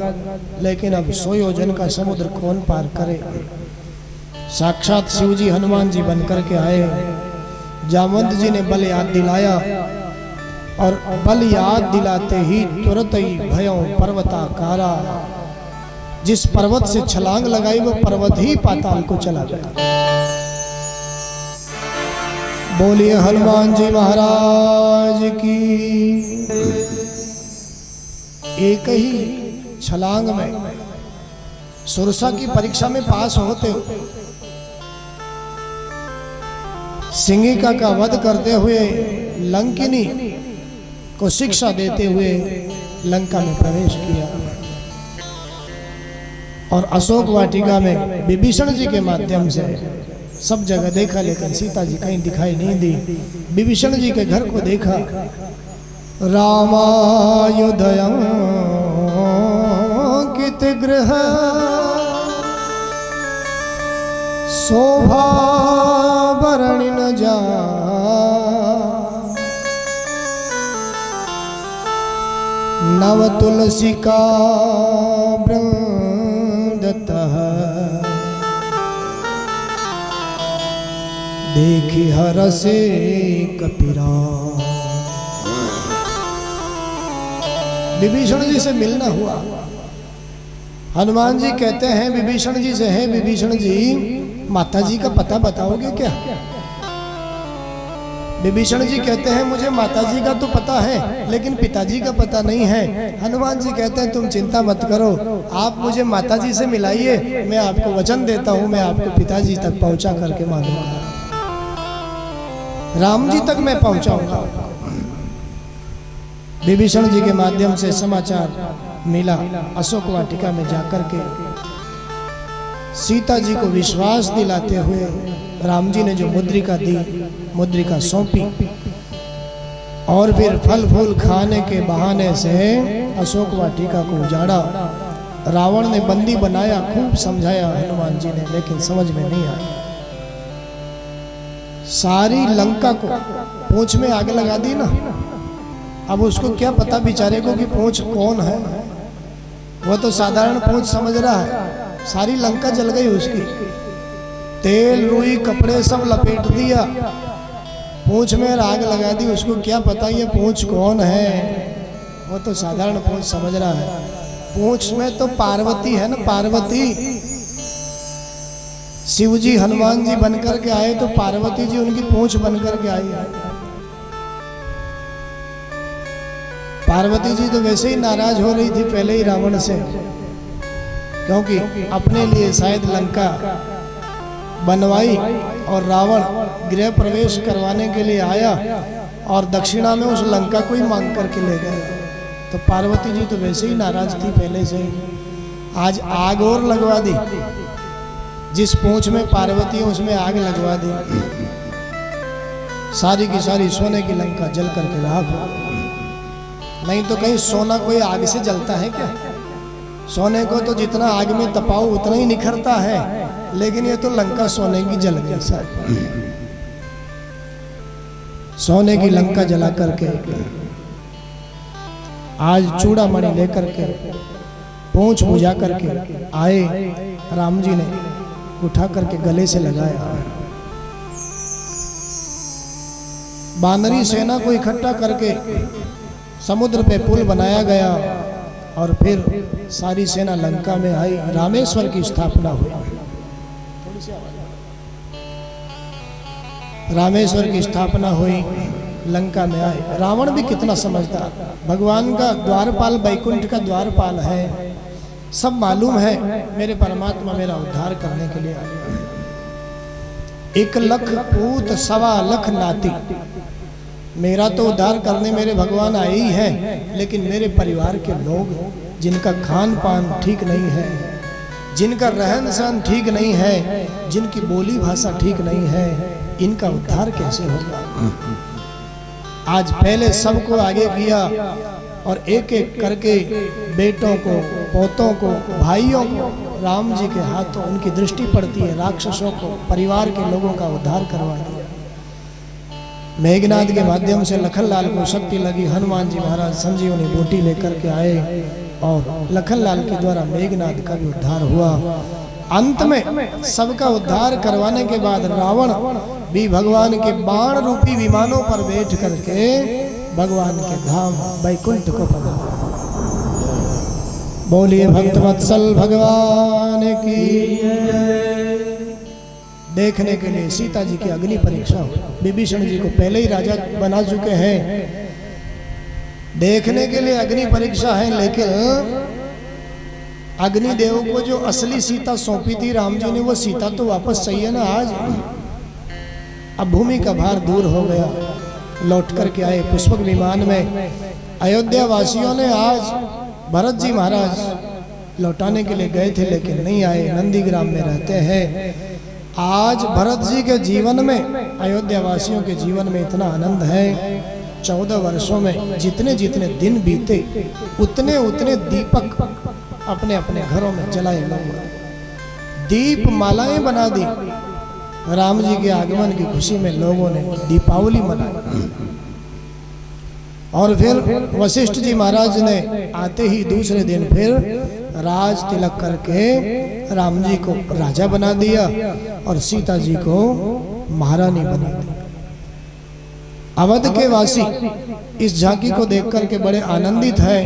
लेकिन अब 100 योजन का समुद्र कौन पार करे। साक्षात शिव जी हनुमान जी बनकर के आए। जामवंत जी ने बल याद दिलाया और बल याद दिलाते ही तुरंत ही भयों पर्वताकारा, जिस पर्वत से छलांग लगाई वो पर्वत ही पाताल को चला गया। बोलिए हनुमान जी महाराज की। एक ही छलांग में सुरसा की परीक्षा में पास होते हो सिंगिका का वध करते हुए लंकिनी को शिक्षा देते हुए लंका में प्रवेश किया और अशोक वाटिका में विभीषण जी के माध्यम से सब जगह देखा लेकिन सीता जी कहीं दिखाई नहीं दी। विभीषण जी के घर को देखा। रामायुधयं कित गृह शोभा बरणी न जा नव तुलसी का वृंदतः देखी हरसे कपिरा। विभीषण जी से मिलना हुआ। हनुमान जी कहते हैं विभीषण जी से, है विभीषण जी माता जी का पता बताओगे क्या। विभीषण जी कहते हैं मुझे माता जी का तो पता है लेकिन पिताजी का पता नहीं है। हनुमान जी कहते हैं तुम चिंता मत करो, आप मुझे माता जी से मिलाइए, मैं आपको वचन देता हूं मैं आपको पिताजी तक पहुंचा करके मानूंगा, राम जी तक मैं पहुंचाऊंगा। विभीषण जी के माध्यम से समाचार मिला। अशोक वाटिका में जाकर के सीता जी को विश्वास दिलाते हुए राम जी ने जो मुद्रिका दी, मुद्रिका सौंपी और फिर फल फूल खाने के बहाने से अशोक वाटिका को उजाड़ा। रावण ने बंदी बनाया, खूब समझाया हनुमान जी ने लेकिन समझ में नहीं आया। सारी लंका को पूंछ में आग लगा दी ना। अब उसको क्या पता बेचारे को कि पूंछ कौन है, वो तो साधारण पूंछ समझ रहा है। सारी लंका जल गई उसकी, तेल रुई कपड़े सब लपेट दिया, पूंछ में आग लगा दी। उसको क्या पता ये पूंछ कौन है, वो तो साधारण पूंछ समझ रहा है। पूंछ में तो पार्वती है ना, पार्वती। शिव जी हनुमान जी बनकर के आए तो पार्वती जी उनकी पूंछ बनकर के आई। पार्वती जी तो वैसे ही नाराज हो रही थी पहले ही रावण से, क्योंकि अपने लिए शायद लंका बनवाई और रावण गृह प्रवेश करवाने के लिए आया और दक्षिणा में उस लंका को ही मांग करके ले गए। तो पार्वती जी तो वैसे ही नाराज थी पहले से ही। आज आग और लगवा दी, जिस पूंछ में पार्वती है उसमें आग लगवा दी। सारी की सारी सोने की लंका जल करके राख हो। नहीं तो कहीं सोना कोई आग से जलता है क्या। सोने को तो जितना आग में तपाओ उतना ही निखरता है, लेकिन ये तो लंका सोने की जल गई सारी। सोने की लंका जला करके आज चूड़ामणि लेकर के पूंछ बुझा करके आए, राम जी ने उठा करके गले से लगाया। बानरी सेना को इकट्ठा करके समुद्र पे पुल बनाया गया और फिर सारी सेना लंका में आई, रामेश्वर की स्थापना हुई। रामेश्वर की स्थापना हुई, लंका में आए। रावण भी कितना समझदार, भगवान का द्वारपाल, बैकुंठ का द्वारपाल है, सब मालूम है मेरे परमात्मा मेरा उद्धार करने के लिए आए। 1 लाख पूत 1.25 लाख नाती, मेरा तो उद्धार करने मेरे भगवान आए ही हैं, लेकिन मेरे परिवार के लोग जिनका खान पान ठीक नहीं है, जिनका रहन सहन ठीक नहीं है, जिनकी बोली भाषा ठीक नहीं है, इनका उद्धार कैसे होगा। आज पहले सबको आगे किया और एक एक करके बेटों को, पोतों को, भाइयों को राम जी के हाथों उनकी दृष्टि पड़ती है, राक्षसों को, परिवार के लोगों का उद्धार करवा दिया। मेघनाद के माध्यम से लखनलाल को शक्ति लगी, हनुमान जी महाराज संजीवनी बूटी लेकर के आए और लखनलाल के द्वारा मेघनाद का भी उद्धार हुआ। अंत में सबका उद्धार करवाने के बाद रावण भी भगवान के बाण रूपी विमानों पर बैठ करके भगवान के धाम बैकुंठ को पधारा। बोलिए भक्तवत्सल भगवान की। देखने के लिए सीता जी की अग्नि परीक्षा हुई। विभीषण जी को पहले ही राजा बना चुके हैं, देखने के लिए अग्नि परीक्षा है, लेकिन अग्निदेव को जो असली सीता सौंपी थी राम जी ने, वो सीता तो वापस चाहिए ना। आज अब भूमि का भार दूर हो गया, लौट करके आए पुष्पक विमान में। अयोध्या वासियों ने आज भरत जी महाराज लौटाने के लिए गए थे, लेकिन नहीं आए, नंदीग्राम में रहते हैं। आज भरत जी के जीवन में, अयोध्या वासियों के जीवन में इतना आनंद है। 14 वर्षों में जितने जितने दिन बीते, उतने उतने दीपक अपने अपने घरों में जलाए लोगों, दीप मालाएं बना दी। राम जी के आगमन की खुशी में लोगों ने दीपावली मनाई। और फिर वशिष्ठ जी महाराज ने आते ही दूसरे दिन फिर राज तिलक करके राम जी को राजा बना दिया और सीता जी को महारानी बना दी। अवध के वासी इस झांकी को देख करके बड़े आनंदित है,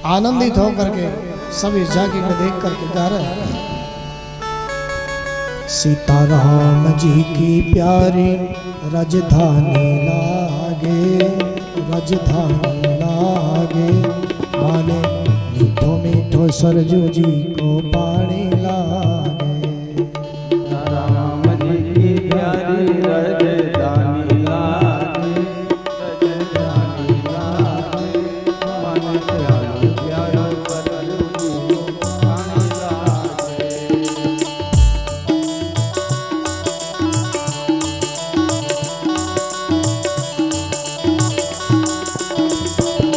आनंदित होकर के सब इस झांकी को देख करके गा रहे हैं। सीताराम जी की प्यारी राजधानी लागे, राजधानी लागे, माने मीठो मीठो सरजू जी को पानी लागे। राम जी की प्यारी राजधानी लागे, राजधानी लागे, माने प्यारो प्यारो सरजू जी को पानी लागे।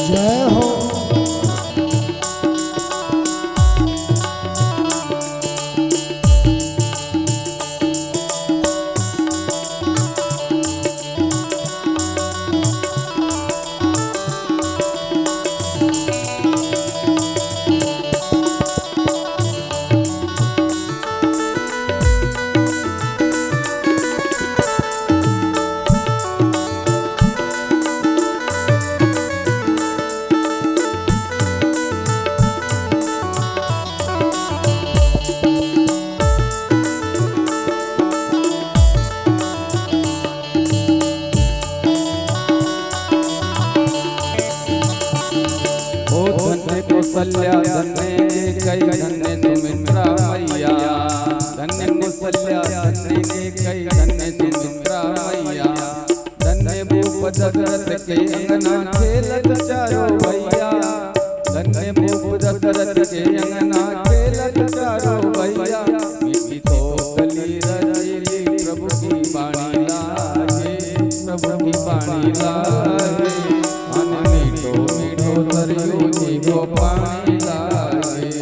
जय हो। कौशल्या धन्य कई धन्य सुमित्रा मैया, धन्य कौशल्या धन्य कई धन्य सुमित्रा मैया, धन्य भूप दशरथ के अंगना खेलत चारो भैया, धन्य भूप दशरथ के अंगना खेलत चारो भैया। मीठी तो कली रचीली प्रभु की वाणी लागे, प्रभु की वाणी लागे, मन मीठो मीठो सरयू जी को पानी लागे।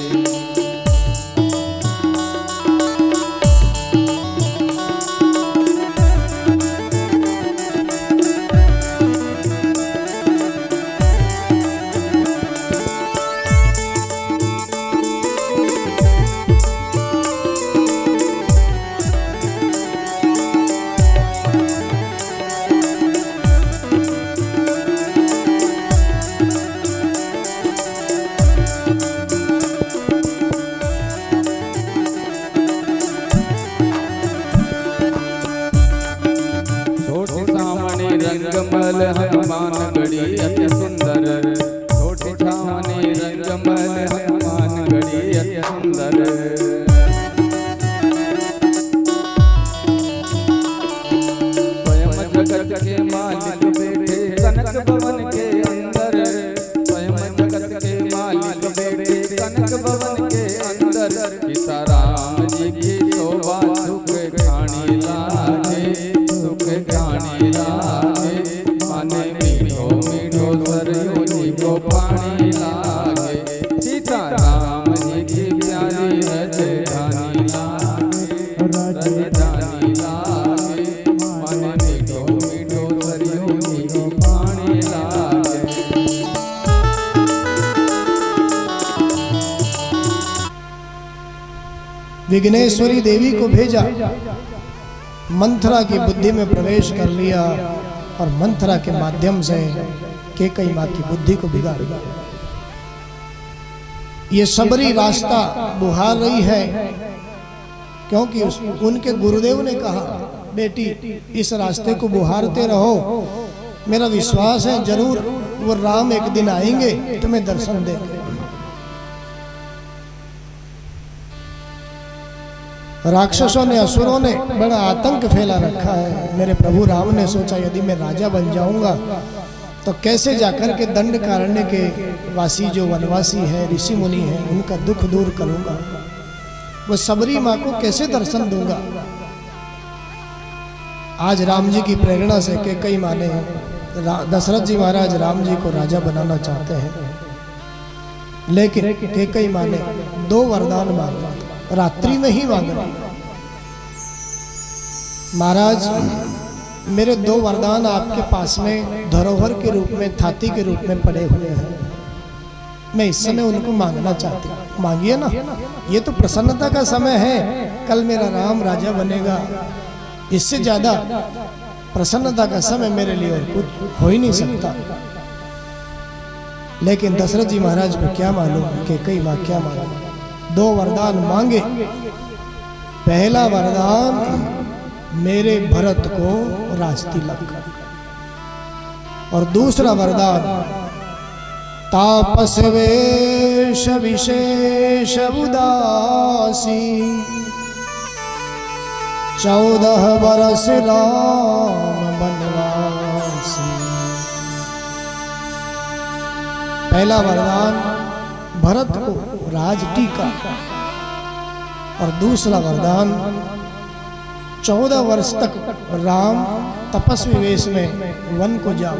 सुंदर, छोटी छावनी रंग महल हनुमान गढ़ी अति सुंदर। स्वयं जगत के मालिक बैठे कनक भवन के अंदर, स्वयं जगत के मालिक बैठे कनक भवन के अंदर। सीताराम जी की शोभा सुख खानी लागे, सुख खानी लागे, माने मीठो मीठो सरयू जी को पानी लागे। सीताराम जी की प्यारी राजधानी लागे, राजधानी लागे, माने मीठो मीठो सरयू जी को पानी लागे। विघ्नेश्वरी देवी को भेजा, मंथरा की बुद्धि में प्रवेश कर लिया और मंथरा के माध्यम से कैकेयी माँ की बुद्धि को बिगाड़ दिया। ये सबरी रास्ता बुहार रही है, क्योंकि उनके गुरुदेव ने कहा बेटी इस रास्ते को बुहारते रहो, मेरा विश्वास है जरूर वो राम एक दिन आएंगे तुम्हें दर्शन देंगे। राक्षसों ने असुरों ने बड़ा आतंक फैला रखा है। मेरे प्रभु राम ने सोचा यदि मैं राजा बन जाऊंगा तो कैसे जाकर के दंडकारण्य के वासी जो वनवासी है ऋषि मुनि है उनका दुख दूर करूंगा, वो सबरी माँ को कैसे दर्शन दूंगा। आज राम जी की प्रेरणा से कैकेयी माँ ने दशरथ जी महाराज राम जी को राजा बनाना चाहते हैं, लेकिन कैकेयी माँ ने 2 वरदान मांगे, रात्रि में ही मांगना। महाराज मेरे 2 वरदान आपके पास में धरोहर के रूप में थाती के रूप में पड़े हुए हैं, मैं इस समय उनको मांगना चाहती हूँ। मांगिए ना, ये तो प्रसन्नता का समय है, कल मेरा राम राजा बनेगा, इससे ज्यादा प्रसन्नता का समय मेरे लिए और कुछ हो ही नहीं सकता। लेकिन दशरथ जी महाराज को क्या मालूम कैकेयी माँ क्या मालूम। 2 वरदान मांगे। पहला वरदान मेरे भरत को राजतिलक, और दूसरा वरदान तापस वेश विशेष उदासी 14 बरस राम बनवासी। पहला वरदान भरत को राज टीका, और दूसरा वरदान 14 वर्ष तक राम तपस्वी वेश में वन को जाओ।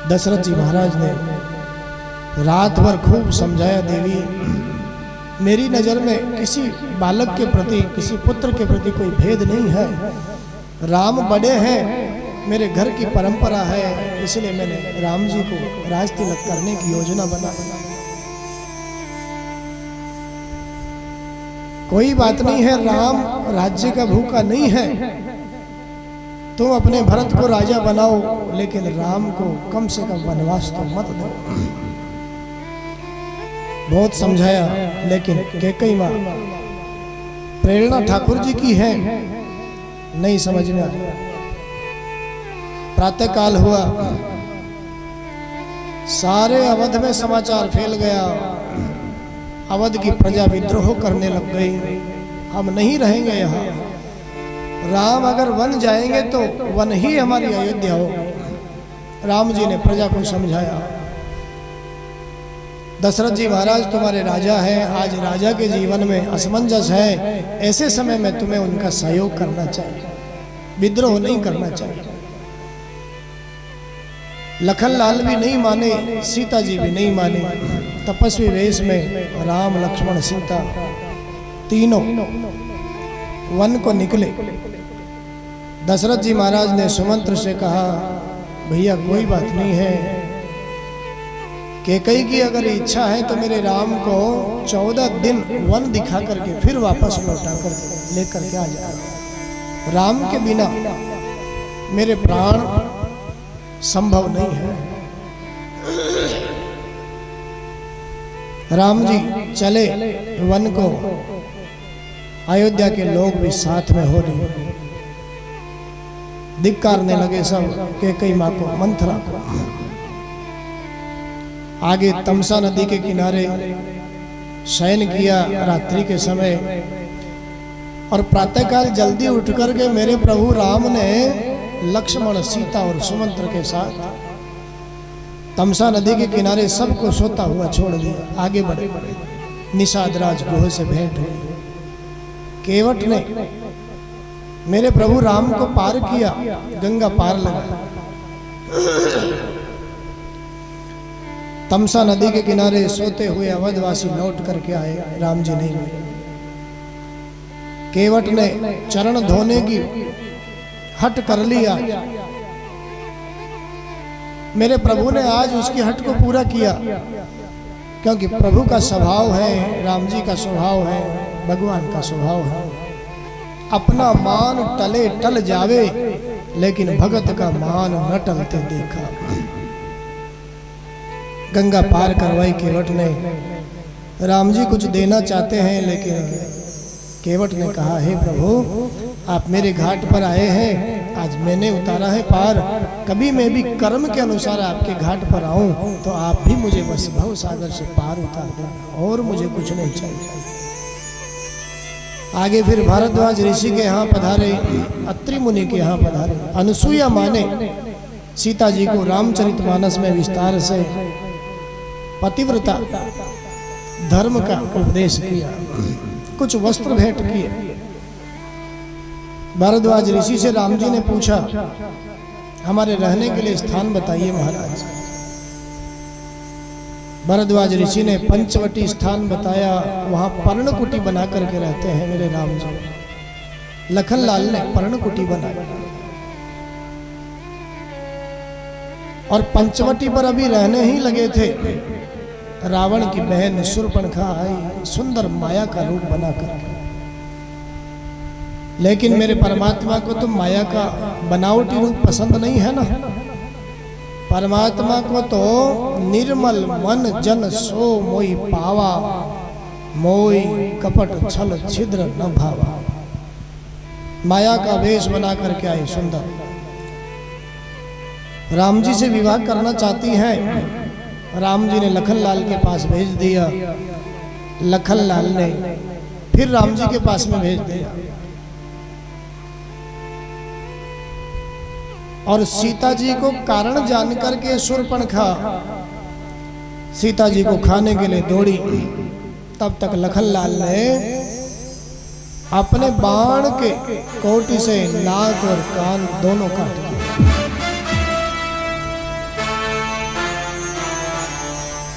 दशरथ जी महाराज ने रात भर खूब समझाया, देवी मेरी नज़र में किसी बालक के प्रति किसी पुत्र के प्रति कोई भेद नहीं है, राम बड़े हैं, मेरे घर की परंपरा है, इसलिए मैंने राम जी को राज तिलक करने की योजना बनाई। कोई बात नहीं है, राम राज्य का भूखा नहीं है, तुम अपने भरत को राजा बनाओ, लेकिन राम को कम से कम वनवास तो मत दो। बहुत समझाया, लेकिन कैकेयी माँ प्रेरणा ठाकुर जी की है, नहीं समझ में आया। प्रातः काल हुआ, सारे अवध में समाचार फैल गया, अवध की प्रजा विद्रोह करने लग गई, हम नहीं रहेंगे यहाँ, राम अगर वन जाएंगे तो वन ही हमारी अयोध्या होगी। राम जी ने प्रजा को समझाया, दशरथ जी महाराज तुम्हारे राजा हैं, आज राजा के जीवन में असमंजस है, ऐसे समय में तुम्हें उनका सहयोग करना चाहिए, विद्रोह नहीं करना चाहिए। लखनलाल भी नहीं माने, सीता जी भी नहीं माने, तपस्वी वेश में राम लक्ष्मण सीता तीनों वन को निकले। दशरथ जी महाराज ने सुमंत्र से कहा, भैया कोई बात नहीं है, कैकेयी की अगर इच्छा है तो मेरे राम को 14 दिन वन दिखा करके फिर वापस लौटा कर लेकर के आ जाए। राम के बिना मेरे प्राण संभव नहीं है। राम जी चले वन को, अयोध्या के लोग भी साथ में हो रहे, धिक्कारने लगे सब कैकेयी माँ को, मंथरा को। आगे तमसा नदी के किनारे शयन किया रात्रि के समय। और प्रातःकाल जल्दी उठ करके मेरे प्रभु राम ने लक्ष्मण, सीता और सुमंत्र के साथ तमसा नदी के किनारे सबको सोता हुआ छोड़ दिया। आगे बढ़े निषाद राज गुह से भेंट हुई। केवट ने मेरे प्रभु राम को पार किया, गंगा पार लगा। तमसा नदी के किनारे सोते हुए अवधवासी लौट करके आए, राम जी नहीं मिले। केवट ने चरण धोने की हट कर लिया। मेरे प्रभु ने आज उसकी हट को पूरा किया, क्योंकि प्रभु का स्वभाव है, राम जी का स्वभाव है, भगवान का स्वभाव है, अपना मान टले टल जावे, लेकिन भगत का मान न टलते देखा। गंगा पार करवाई केवट ने। राम जी कुछ देना चाहते हैं, लेकिन केवट ने कहा, हे प्रभु आप मेरे घाट पर आए हैं, आज मैंने उतारा है पार, कभी मैं भी कर्म के अनुसार आपके घाट पर आऊं तो आप भी मुझे बस भव सागर से पार उतार दें, और मुझे कुछ नहीं चाहिए। आगे फिर भारद्वाज ऋषि के यहाँ पधारे, अत्रि मुनि के यहाँ पधारे। अनुसुईया माँ ने सीता जी को रामचरितमानस में विस्तार से पतिव्रता धर्म का उपदेश किया, कुछ वस्त्र भेंट किए। भारद्वाज ऋषि से राम जी ने पूछा, हमारे रहने के लिए स्थान बताइए महाराज। भारद्वाज ऋषि ने पंचवटी स्थान बताया, वहां पर्णकुटी बना करके रहते हैं मेरे राम जी। लखनलाल ने पर्णकुटी बनाई, और पंचवटी पर अभी रहने ही लगे थे, रावण की बहन शूर्पणखा आई, सुंदर माया का रूप बना करके। लेकिन मेरे परमात्मा को तो माया का बनावटी रूप पसंद नहीं है ना। परमात्मा को तो निर्मल मन जन सो मोई पावा, मोई कपट छल छिद्र न भावा। माया का वेश बना करके आई सुंदर। राम जी से विवाह करना चाहती हैं। राम जी ने लखनलाल के पास भेज दिया, लखनलाल ने फिर राम जी के पास में भेज दिया। और सीता जी को कारण जान करके शूर्पणखा सीता जी को खाने के लिए दौड़ी। तब तक लखनलाल ने अपने बाण के कोटी से नाक और कान दोनों काट दिए।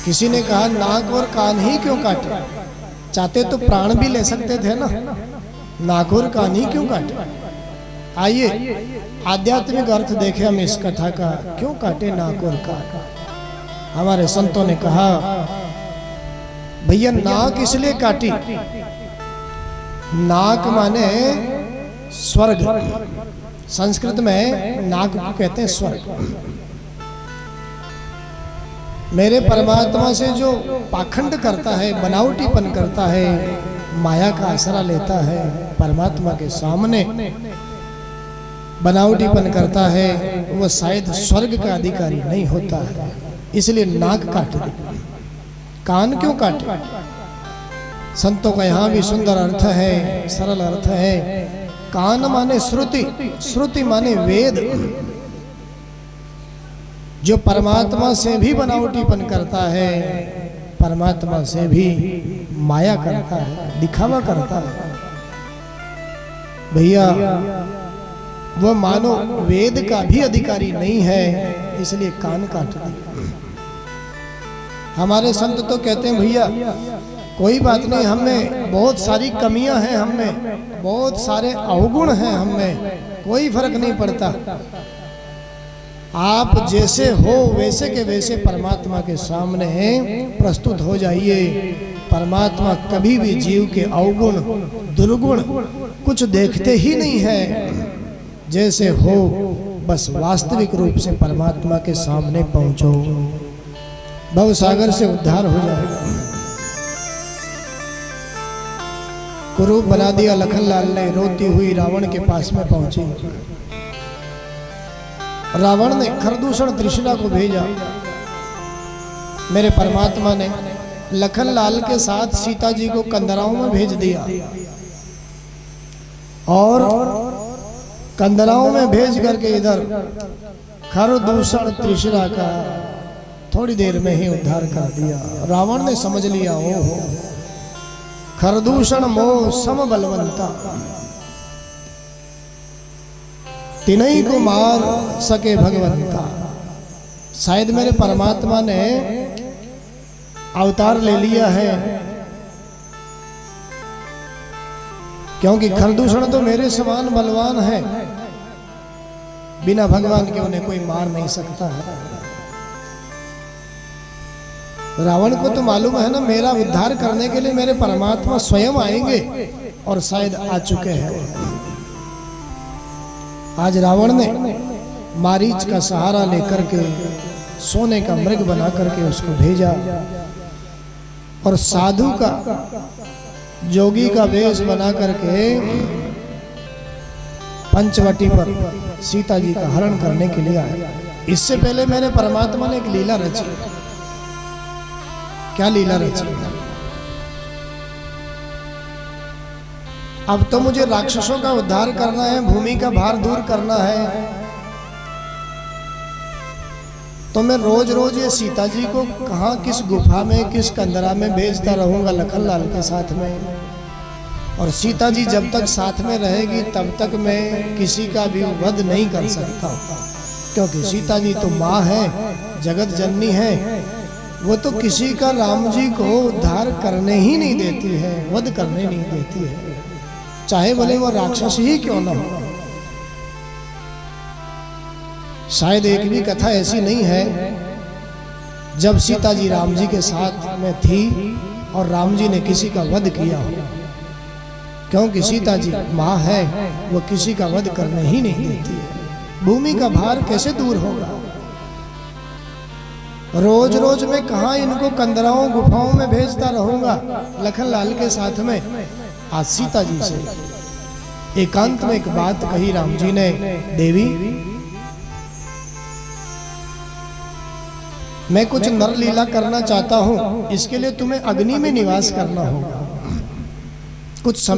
किसी ने कहा, नाक और कान ही क्यों काटे? चाहते तो प्राण भी ले सकते थे ना, नाक और कान ही क्यों काटे? आइए आध्यात्मिक अर्थ देखें हम इस कथा का, क्यों काटे नाक और कान। हमारे संतों ने कहा, भैया नाक इसलिए काटी, नाक माने स्वर्ग, संस्कृत में नाक को कहते हैं स्वर्ग। मेरे परमात्मा से जो पाखंड करता है, बनावटीपन करता है, माया का आसरा लेता है, परमात्मा के सामने बनावटीपन करता है, वो शायद स्वर्ग का अधिकारी नहीं होता है। इसलिए नाक काट दी। कान क्यों काटे? संतों का यहाँ भी सुंदर अर्थ है, सरल अर्थ है। कान माने श्रुति, श्रुति माने वेद। जो परमात्मा से भी बनावटीपन करता है, परमात्मा से भी माया करता है, दिखावा करता है, भैया वो मानो वेद का भी अधिकारी नहीं है, इसलिए कान काट दिया। हमारे संत तो कहते हैं, भैया कोई बात नहीं, हमें बहुत सारी कमियां हैं, हमें बहुत सारे अवगुण हैं, हमें कोई फर्क नहीं पड़ता। आप जैसे हो वैसे के वैसे परमात्मा के सामने प्रस्तुत हो जाइए। परमात्मा कभी भी जीव के अवगुण दुर्गुण कुछ देखते ही नहीं है। जैसे हो बस वास्तविक रूप से परमात्मा के सामने पहुंचो, भव सागर से उद्धार हो जाएगा। कुरूप बना दिया लखनलाल ने, रोती हुई रावण के पास में पहुंची। रावण ने खरदूषण तृष्णा को भेजा, मेरे परमात्मा ने लखन लाल के साथ सीता जी को कंदराओं में भेज दिया और कंदराओं में भेज करके इधर खरदूषण त्रिशरा का थोड़ी देर में ही उद्धार कर दिया। रावण ने समझ लिया, ओ खरदूषण मोह सम बलवंता, तिन्हीं को मार सके भगवंता। शायद मेरे परमात्मा ने अवतार ले लिया है, क्योंकि खरदूषण तो मेरे समान बलवान है, बिना भगवान के उन्हें कोई मार नहीं सकता है। रावण को तो मालूम है ना, मेरा उद्धार करने के लिए मेरे परमात्मा स्वयं आएंगे, और शायद आ चुके हैं। आज रावण ने मारीच का सहारा लेकर के सोने का मृग बना करके उसको भेजा, और साधु का जोगी का वेश बना करके पंचवटी पर सीता जी का हरण करने के लिए आया। इससे पहले मेरे परमात्मा ने एक लीला रची। क्या लीला रची? अब तो मुझे राक्षसों का उद्धार करना है, भूमि का भार दूर करना है, तो मैं रोज रोज ये सीता जी को कहाँ, किस गुफा में, किस कंदरा में भेजता रहूंगा लखन लाल के साथ में। और सीता जी जब तक साथ में रहेगी तब तक मैं किसी का भी वध नहीं कर सकता, क्योंकि सीता जी तो माँ है, जगत जननी है। वो तो किसी का राम जी को उद्धार करने ही नहीं देती है, वध करने नहीं देती है, चाहे भले वो राक्षस ही क्यों ना हो। शायद एक भी कथा ऐसी नहीं है जब सीता जी राम जी के साथ में थी और राम जी ने किसी का वध किया हो, क्योंकि सीता जी माँ है, वो किसी का वध करने ही नहीं देती है। भूमि का भार कैसे दूर होगा? रोज रोज मैं कहाँ इनको कंदराओं गुफाओं में भेजता रहूंगा लखन लाल के साथ में। आज सीता जी से एकांत में एक बात कही राम जी ने, देवी मैं कुछ नर लीला करना चाहता हूं, इसके लिए तुम्हें अग्नि में निवास करना होगा। कुछ समय